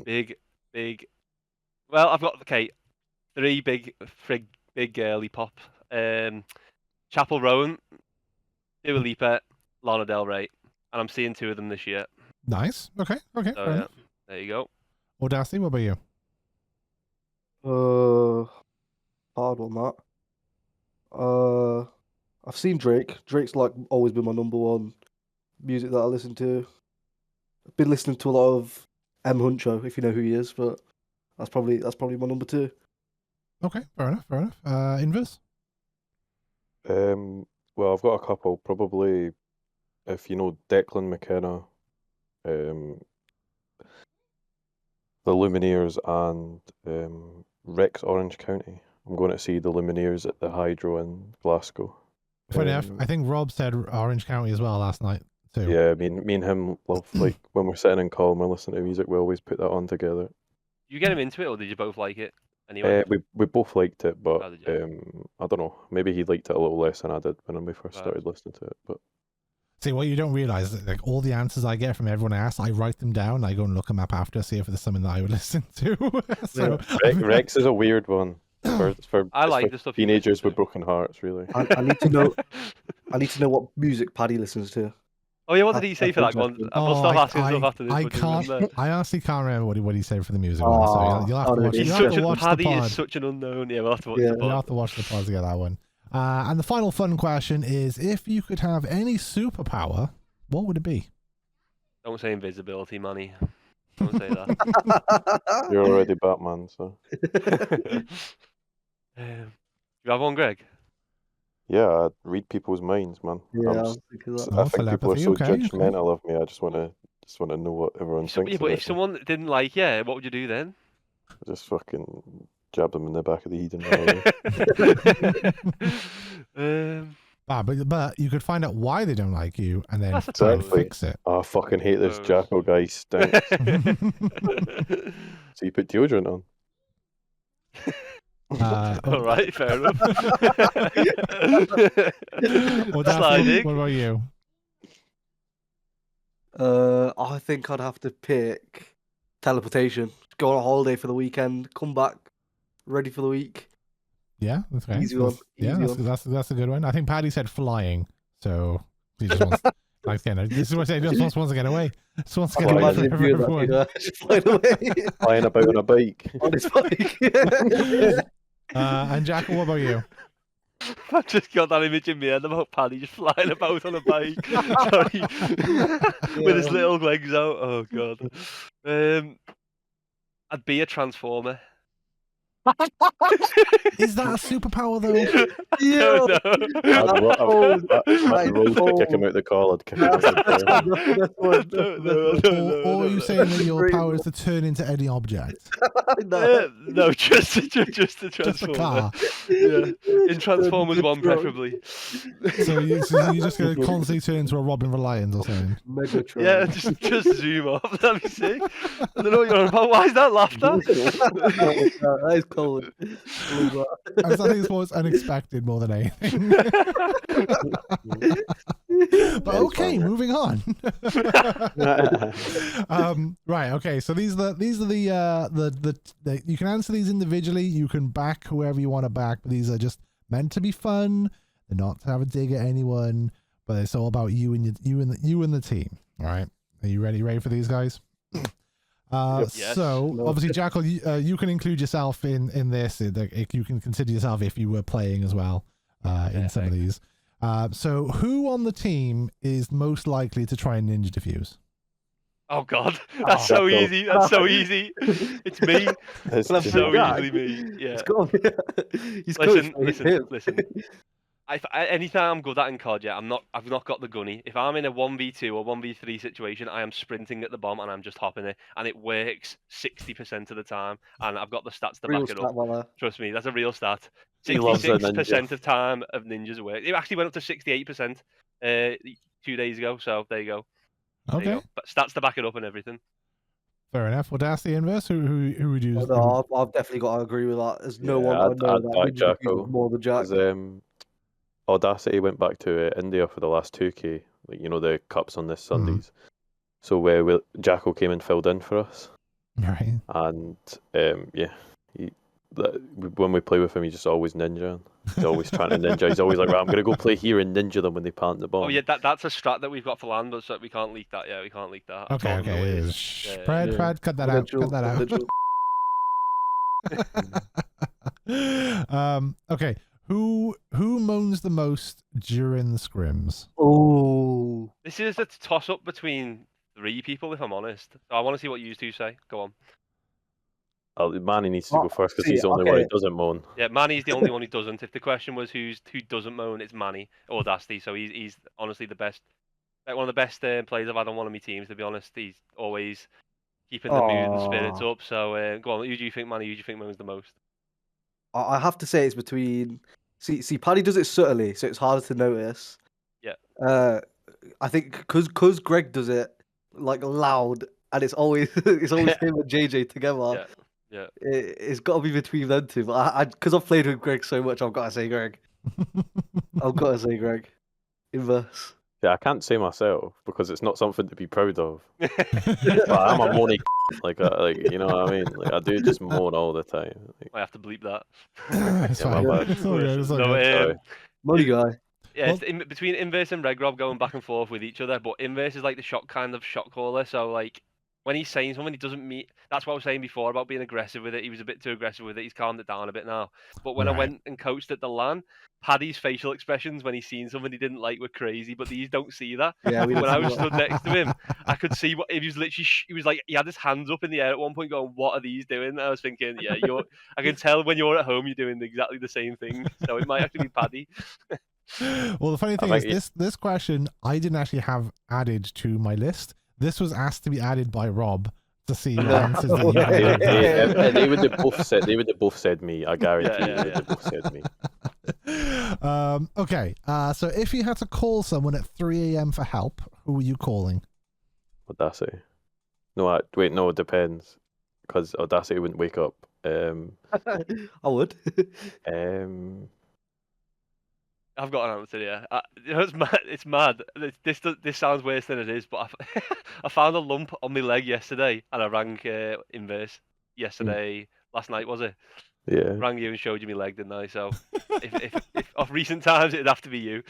Big. Well, I've got 3 big girly pop. Chapel Rowan, Dua Lipa, Lana Del Rey, and I'm seeing 2 of them this year. Nice. Okay. So, Fair enough. there you go. Audacity, what about you? Hard on that. I've seen Drake. Drake's like always been my number one music that I listen to. I've been listening to a lot of M Huncho, if you know who he is, but that's probably my number 2. Okay, fair enough. Invis? Well, I've got a couple. Probably, if you know Declan McKenna, the Lumineers, and Rex Orange County. I'm going to see the Lumineers at the Hydro in Glasgow. Funny enough, I think Rob said Orange County as well last night too. Yeah, me and him love, like, when we're sitting in call and we're listening to music, we always put that on together. You get him into it, or did you both like it? Anyway, we both liked it, but Oh, did you? I don't know. Maybe he liked it a little less than I did when we first Right. started listening to it. But See, what you don't realize is like all the answers I get from everyone I ask, I write them down. I go and look them up after, see if there's something that I would listen to. So Rex is a weird one. I like for the stuff you teenagers listen with broken hearts, really. I need to know. I need to know what music Paddy listens to. Oh yeah, what did he say for that one? interesting. We'll stop asking stuff after this. I but do you remember? can't. I honestly can't remember what he said for the music one. So you'll have to watch. He's You'll have to watch the Paddy pod. is such an unknown. Yeah, we'll have to watch Yeah. the You'll pod. have to watch the pod to get that one. And the final fun question is: if you could have any superpower, what would it be? Don't say invisibility, Manny. Don't say that. You're already Batman, so You have one, Greg? yeah, I read people's minds, man. Yeah, I I'm was thinking that. Oh, I think people are telepathy, so okay. judgmental of me. I just want to just want to know what everyone Yeah, thinks. but of if it. someone didn't like you, what would you do then? Just fucking jab them in the back of the head and run away. But you could find out why they don't like you and then That's a try and Exactly. fix it. Oh, I fucking hate this Oh, JackLe guy. He stinks. So you put deodorant on? All right, fair enough. Well, Daphne, Sliding. what about you? I think I'd have to pick teleportation. Go on a holiday for the weekend, come back ready for the week. Yeah, that's right. Easy one. Yeah, Easy that's a good one. I think Paddy said flying, so he just wants like this is what I say. He just wants to get away. Just wants to get Flying. away Imagine from if you were everyone. that, just flying away Flying about on a bike. on his bike. And Jack, what about you? I've just got that image in my head about Paddy just flying about on a bike. Sorry. With his little legs out. Oh god. I'd be a transformer. Is that a superpower though? Yeah. I'd roll kick him out the car. I'd kick him out the car. Or are you saying that your power is to turn into any object? No, just a Just a transformer. car. Yeah. In Transformers 1 preferably. So you're just going to constantly turn into a Robin Reliant or something? Megatron. Yeah, just zoom off. Let me see. I don't know what you're on about. Why is that laughter? That is cold. I think it's more unexpected more than anything. But okay, moving on. Right, okay. So these are the you can answer these individually. You can back whoever you want to back, but these are just meant to be fun. They're not to have a dig at anyone, but it's all about you and you and the team. All right, are you ready for these guys? Yes. So obviously, JackLe, you can include yourself in this. You can consider yourself if you were playing as well in some of these. So who on the team is most likely to try and ninja defuse? Oh god, that's so easy. That's so easy. It's me. It's So just- easily me. Yeah. It's got to be. He's Listen. Anything I'm good at in COD, yeah, I've not got the gunny. If I'm in a 1v2 or 1v3 situation, I am sprinting at the bomb and I'm just hopping it, and it works 60% of the time. And I've got the stats to back it up. Trust me, that's a real stat. He loves a 66% of time of ninjas work. It actually went up to 68% 2 days ago. So there you go. There you Okay, go. But stats to back it up and everything. fair enough. Well, that's the inverse. Who would you? No, I've definitely got to agree with that. There's no Yeah, one I know I'd that back ninja defuses JackLe. more than Jack. 'Cause, Audacity went back to India for the last 2K, like the cups on this Sundays. So JackLe came and filled in for us, Right. and when we play with him, he's just always ninja. He's always trying to ninja. He's always like, right, I'm gonna go play here and ninja them when they plant the bomb. Oh yeah, that's a strat that we've got for land, but so we can't leak that. Yeah, we can't leak that. I Okay. told them the way it is. Fred, cut that out. Cut that out. Okay. Who moans the most during the scrims? Oh, This is a toss up between 3 people, if I'm honest. I want to see what you two say. Go on. Manny needs to go first because he's the only one who doesn't moan. Yeah, Manny's the only one who doesn't. If the question was who doesn't moan, it's Manny or Audacity. So he's honestly the best, like one of the best players I've had on one of my teams. To be honest, he's always keeping the mood and spirits up. So go on. Who do you think, Manny? Who do you think moans the most? I have to say it's between. See, Paddy does it subtly, so it's harder to notice. Yeah. I think because Greg does it like loud, and it's always him and JJ together. Yeah. It's got to be between them two. But because I've played with Greg so much, I've got to say Greg. I've got to say Greg. Inverse. Yeah, I can't say myself because it's not something to be proud of. But I'm a moany like you know what I mean. Like I do just moan all the time. Like, I have to bleep that. It's Yeah, fine. my bad. It's all good, it's all good. sorry. Money guy. Yeah, it's between Inverse and Red Rob going back and forth with each other, but Inverse is like the shot caller. So like when he's saying something, he doesn't mean. That's what I was saying before about being aggressive with it. He was a bit too aggressive with it. He's calmed it down a bit now. But when I went and coached at the LAN, Paddy's facial expressions when he's seen something he didn't like were crazy, but these don't see that. Yeah, When I was stood next to him, I could see what he was literally. He was like, he had his hands up in the air at one point, going, "What are these doing?" And I was thinking, yeah, I can tell when you're at home, you're doing exactly the same thing. So it might actually be Paddy. Well, the funny thing is, this question I didn't actually have added to my list. This was asked to be added by Rob to see what answers that you They would have both said. They would have both said me. I guarantee they would have both said me. Okay. So if you had to call someone at 3 a.m. for help, who were you calling? Audacity. No, wait, no, it depends. Because Audacity wouldn't wake up. I would. I've got an answer here. It's mad. It's mad. This sounds worse than it is, but I found a lump on my leg yesterday, and I rang Inverse yesterday. Last night was it? Yeah. Rang you and showed you my leg, didn't I? So if of recent times, it'd have to be you.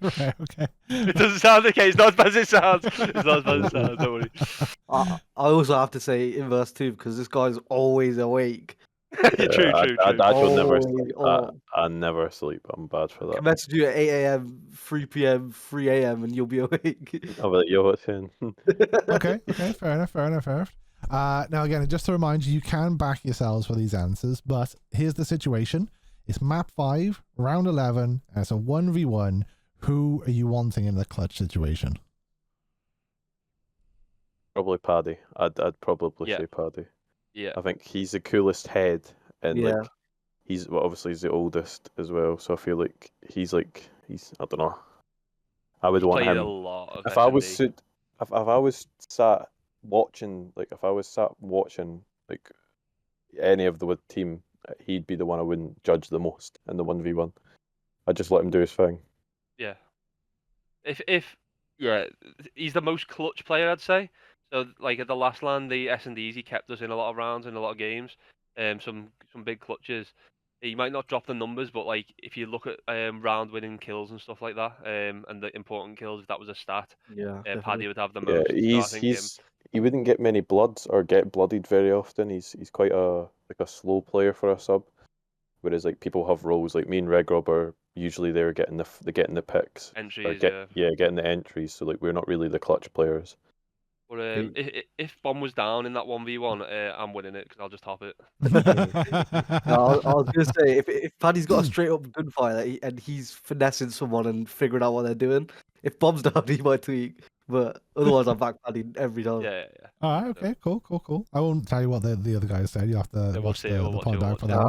Right, okay. It doesn't sound okay. It's not as bad as it sounds. It's not as bad as it sounds. Don't worry. I also have to say Inverse too, because this guy's always awake. True. I actually never Always, sleep. oh. I never sleep. I'm bad for I that. can message you at 8 a.m., 3 p.m., 3 a.m., and you'll be awake. I'll be like, yo, what's in? Okay, fair enough. Now again, just to remind you, you can back yourselves for these answers, but here's the situation. It's map 5, round 11, and it's a 1v1. Who are you wanting in the clutch situation? Probably Paddy. I'd probably say Paddy. Yeah. I think he's the coolest head, and Yeah. like he's obviously he's the oldest as well. So I feel like he's I don't know. I would want Played him. a lot of If I was S&D. if I was sat watching like any of the team, he'd be the one I wouldn't judge the most in the 1v1. I'd just let him do his thing. Yeah. If he's the most clutch player, I'd say. So like at the last LAN, the S&Ds, he kept us in a lot of rounds and a lot of games. Some big clutches. He might not drop the numbers, but like if you look at round winning kills and stuff like that, and the important kills, if that was a stat, Yeah. Paddy would have the Yeah, most. So I think he wouldn't get many bloods or get bloodied very often. He's quite a slow player for a sub. Whereas like people have roles like me and Regrob are usually there getting the picks. entries. Getting the entries. So like we're not really the clutch players. But if Bomb was down in that 1v1, I'm winning it because I'll just top it. No, I was gonna say if Paddy's got a straight up gunfire and he's finessing someone and figuring out what they're doing, if Bob's down, he might tweak. But otherwise, I'm back Paddy every time. Yeah. All right, okay, cool. I won't tell you what the other guys said. You have to watch the pod out for that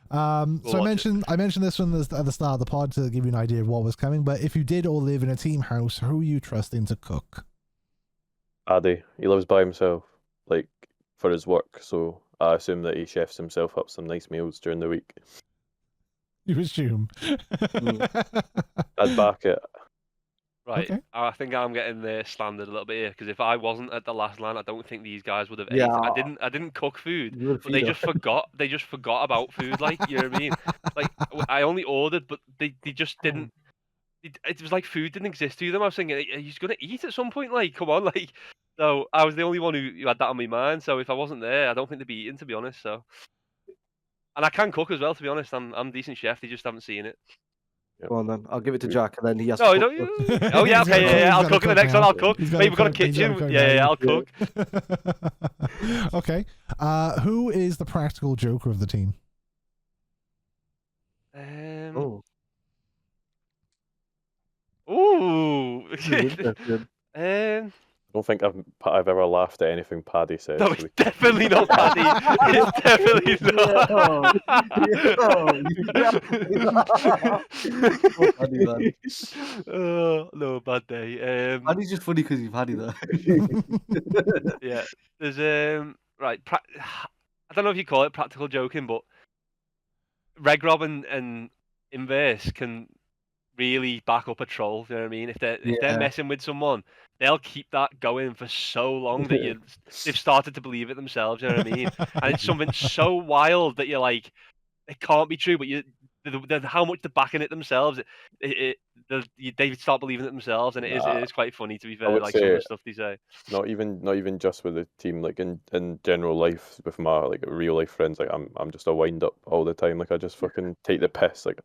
one. So I mentioned this one at the start of the pod to give you an idea of what was coming. But if you did all live in a team house, who are you trusting to cook? Paddy, he lives by himself, like for his work. So I assume that he chefs himself up some nice meals during the week. You assume. I'd back it. Right. Okay. I think I'm getting slandered a little bit here because if I wasn't at the last LAN, I don't think these guys would have Yeah. ate. I didn't cook food, but they just forgot. They just forgot about food. Like, you know what I mean? Like I only ordered, but they just didn't. It was like food didn't exist to them. I was thinking, are you gonna eat at some point? Like, come on, like. So I was the only one who had that on my mind. So if I wasn't there, I don't think they'd be eating, to be honest. So, and I can cook as well, to be honest. I'm a decent chef. They just haven't seen it. Go on then. I'll give it to Jack, and then he has No, to. don't you? Oh yeah, okay, yeah. I'll cook in the next one. I'll cook. Maybe we've got a kitchen. Yeah, I'll cook. Okay. Who is the practical joker of the team? Oh. Ooh. I don't think I've ever laughed at anything Paddy says. No, it's definitely not Paddy. It's definitely not. No, bad day. Paddy's just funny because you've Paddy there. Yeah, there's right. I don't know if you call it practical joking, but Regrob and Inverse can really back up a troll. You know what I mean? If they're messing with someone, they'll keep that going for so long that they've started to believe it themselves. You know what I mean? And it's something so wild that you're like, it can't be true, but how much they're backing it themselves. They start believing it themselves, and it is quite funny, to be fair. Like some of the stuff they say. Not even just with the team, like in general life with my like real life friends. Like I'm just a wind up all the time. Like I just fucking take the piss. Like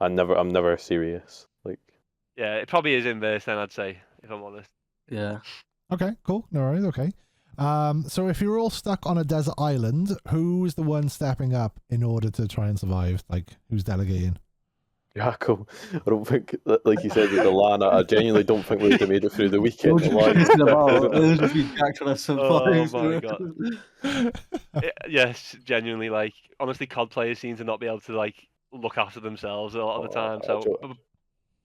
I'm never serious. Like yeah, it probably is Inverse then, I'd say, if I'm honest. Yeah. Okay, cool. No worries. Okay. So if you're all stuck on a desert island, who's the one stepping up in order to try and survive? Like, who's delegating? JackLe, I don't think, like you said with the LAN, I genuinely don't think we'd have made it through the We'll weekend. just be alive. pissing about. It'll just be Jack trying to Oh survive. my god. Yes, genuinely. Like honestly, COD players seem to not be able to like look after themselves a lot of the time. So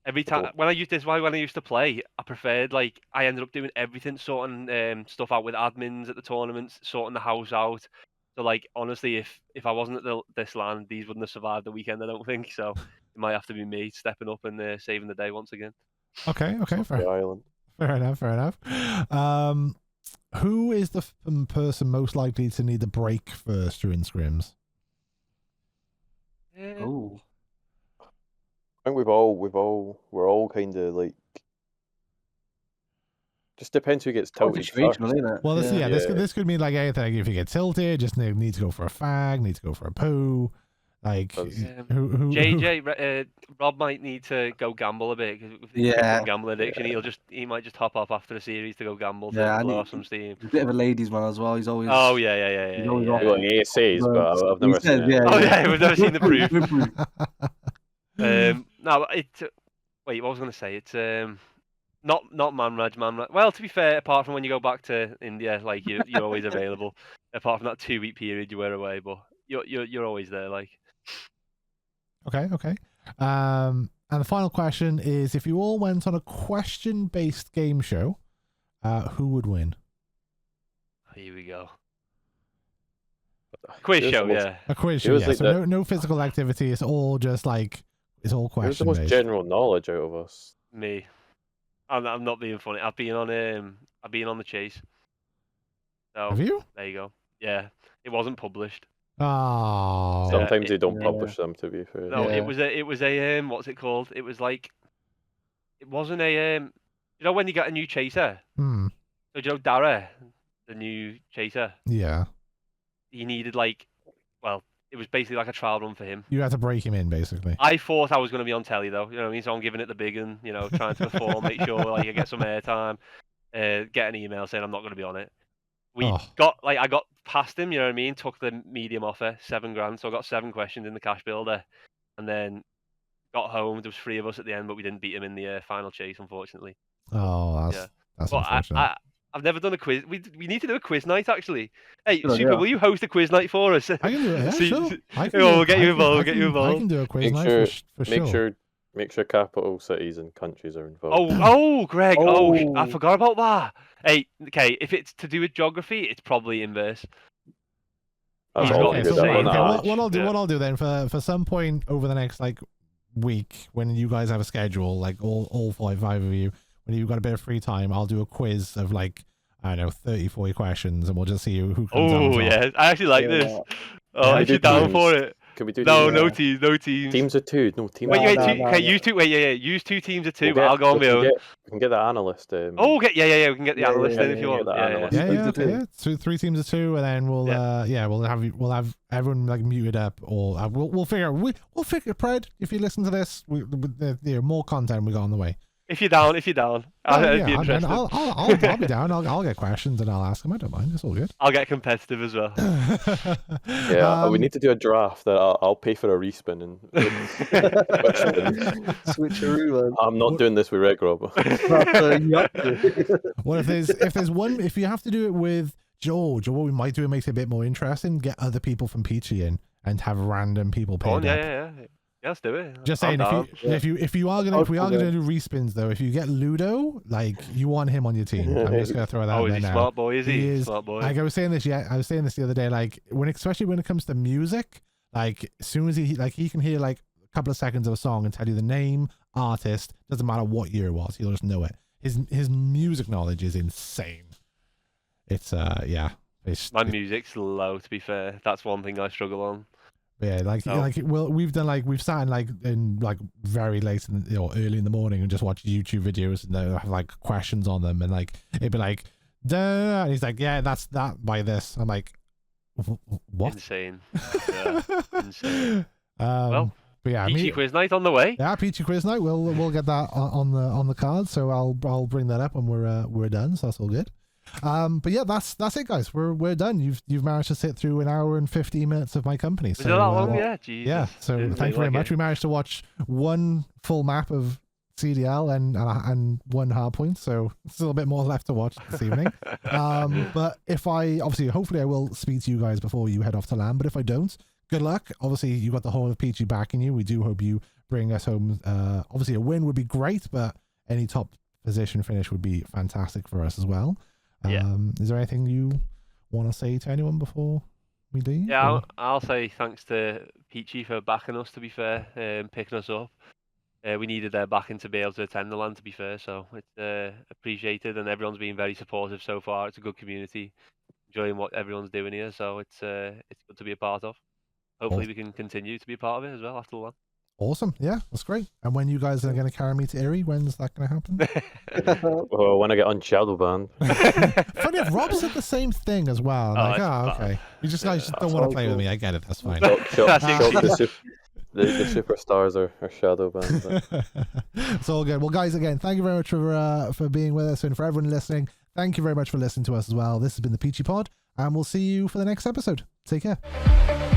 every time when I used this, why when I used to play, I preferred like I ended up doing everything, sorting stuff out with admins at the tournaments, sorting the house out. So like honestly, if I wasn't at this LAN, these wouldn't have survived the weekend. I don't think so. It might have to be me stepping up and saving the day once again. Okay, The island. fair enough. Who is the person most likely to need a break first during scrims? Oh. I think we're all kind of like. Just depends who gets tilted first. Situational, isn't it? Well, Yeah. this could mean like anything. Like if you get tilted, just need to go for a fag, need to go for a poo. Like who JJ, Rob might need to go gamble a bit because Yeah. gambling addiction. He might just hop off after a series to go gamble to Yeah, blow and off some steam. He's a bit of a ladies' man as well. He's always. Oh yeah. He's always yeah. off. Well, he says, but I've He never says, seen it. yeah. Oh yeah, we've never seen the proof. Proof. No, wait, what was I going to say? It's not man raj. Well, to be fair, apart from when you go back to India, like you're always available. Apart from that 2-week period you were away, but you're always there. Like Okay. And the final question is: if you all went on a question-based game show, who would win? here we go. Quiz It was show, the most- yeah. A quiz It show, was yeah. like So no physical activity. It's all just like it's all It was the question most based. general knowledge out of us. Me. I'm not being funny. I've been on the chase. So Have you? there you go. Yeah, it wasn't published. Oh, Sometimes they don't yeah. publish them, to be fair. No, Yeah. it was a what's it called? It was like it wasn't a you know when you get a new chaser. hmm. So do you know Dara, the new chaser? Yeah. He needed like, well, it was basically like a trial run for him. You had to break him in, basically. I thought I was going to be on telly though, you know what I mean? So I'm giving it the big and trying to perform, make sure like I get some airtime. Get an email saying I'm not going to be on it. I got past him, you know what I mean? Took the medium offer, $7,000. So I got 7 questions in the cash builder, and then got home. There was 3 of us at the end, but we didn't beat him in the final chase, unfortunately. Oh, that's But unfortunate. I've never done a quiz. We need to do a quiz night actually. Hey, Good Super, idea. will you host a quiz night for us? I can do it. Yeah, See- sure. see- I can we'll do, get I you can- involved. I Get can- you involved. I can do a quiz Make night sure- for Make sure. sure capital cities and countries are involved. Oh, Greg. I Oh. forgot about that. Hey, okay. If it's to do with geography, it's probably inverse. That's he's all got I'm the good same. at. okay, Knowledge. what I'll do then for some point over the next like week when you guys have a schedule, like all five of you, when you've got a bit of free time, I'll do a quiz of like I don't know 30, 40 questions, and we'll just see who comes out on Oh top. yeah, I actually like this. Oh, Yeah, I'm we do actually down teams. for it. Can we do No, these? no teams. Teams of 2. No, teams Wait, of wait, No, two. two, no, okay, no. use 2. Wait, yeah. Use 2 teams of 2, We'll but I'll go on my own. We can get the analyst. Oh, yeah. We can get the Yeah, analyst yeah, in if you yeah, want. the Yeah, analyst. Yeah, Teams yeah, of okay, two. yeah. So 3 teams of 2, and then we'll we'll have everyone like muted up, or we'll figure Pred, if you listen to this, more content we got on the way. If you're down, I'd be Yeah, interested. I'll be down. I'll get questions and I'll ask them. I don't mind. It's all good. I'll get competitive as well. Yeah, we need to do a draft that I'll pay for a respin and Switcheroo, man. I'm not doing this with Red Rob. Well, if you have to do it with George, or what we might do, it makes it a bit more interesting. Get other people from Peachy in and have random people paid Go on, up. yeah. Yeah, let's do it. Just I'm saying, down. if we are gonna do respins though, if you get Ludo, like you want him on your team. I'm just gonna throw that Oh, out is there he now. smart boy? Is He he? is. Smart boy. Like I was saying this the other day, like especially when it comes to music, like as soon as he can hear like a couple of seconds of a song and tell you the name, artist, doesn't matter what year it was, he'll just know it. His music knowledge is insane. It's My music's low, to be fair. That's one thing I struggle on. Yeah, we've sat in very late early in the morning and just watched YouTube videos, and they have like questions on them, and like it'd be like, duh, and he's like, yeah, that's that by this. I'm like, what? Insane. Yeah, insane. But yeah, Peachy quiz night on the way. Yeah, Peachy quiz night. We'll get that on the card. So I'll bring that up when we're done. So that's all good. But yeah, that's it, guys. We're done. You've managed to sit through an hour and 15 minutes of my company. Was it that long? Yeah, Jesus. Yeah. So thank you very much. We managed to watch one full map of CDL and one hard point, so still a bit more left to watch this evening. But hopefully I will speak to you guys before you head off to LAN, but if I don't, good luck. Obviously you got the whole of Peachy backing you. We do hope you bring us home. Obviously a win would be great, but any top position finish would be fantastic for us as well. Is there anything you want to say to anyone before we leave? Yeah, I'll say thanks to Peachy for backing us, to be fair, picking us up. We needed their backing to be able to attend the LAN, to be fair, so it's appreciated, and everyone's been very supportive so far. It's a good community, enjoying what everyone's doing here, so it's good to be a part of. Hopefully we can continue to be a part of it as well after the LAN. Awesome, yeah, that's great. And when you guys are going to carry me to Erie, when's that going to happen? Well, when I get shadow banned. Funny enough, Rob said the same thing as well. Okay. You guys just don't want to play with me. I get it, that's fine. The superstars are shadow banned. It's all good. Well, guys, again, thank you very much for being with us, and for everyone listening, thank you very much for listening to us as well. This has been the Peachy Pod, and we'll see you for the next episode. Take care.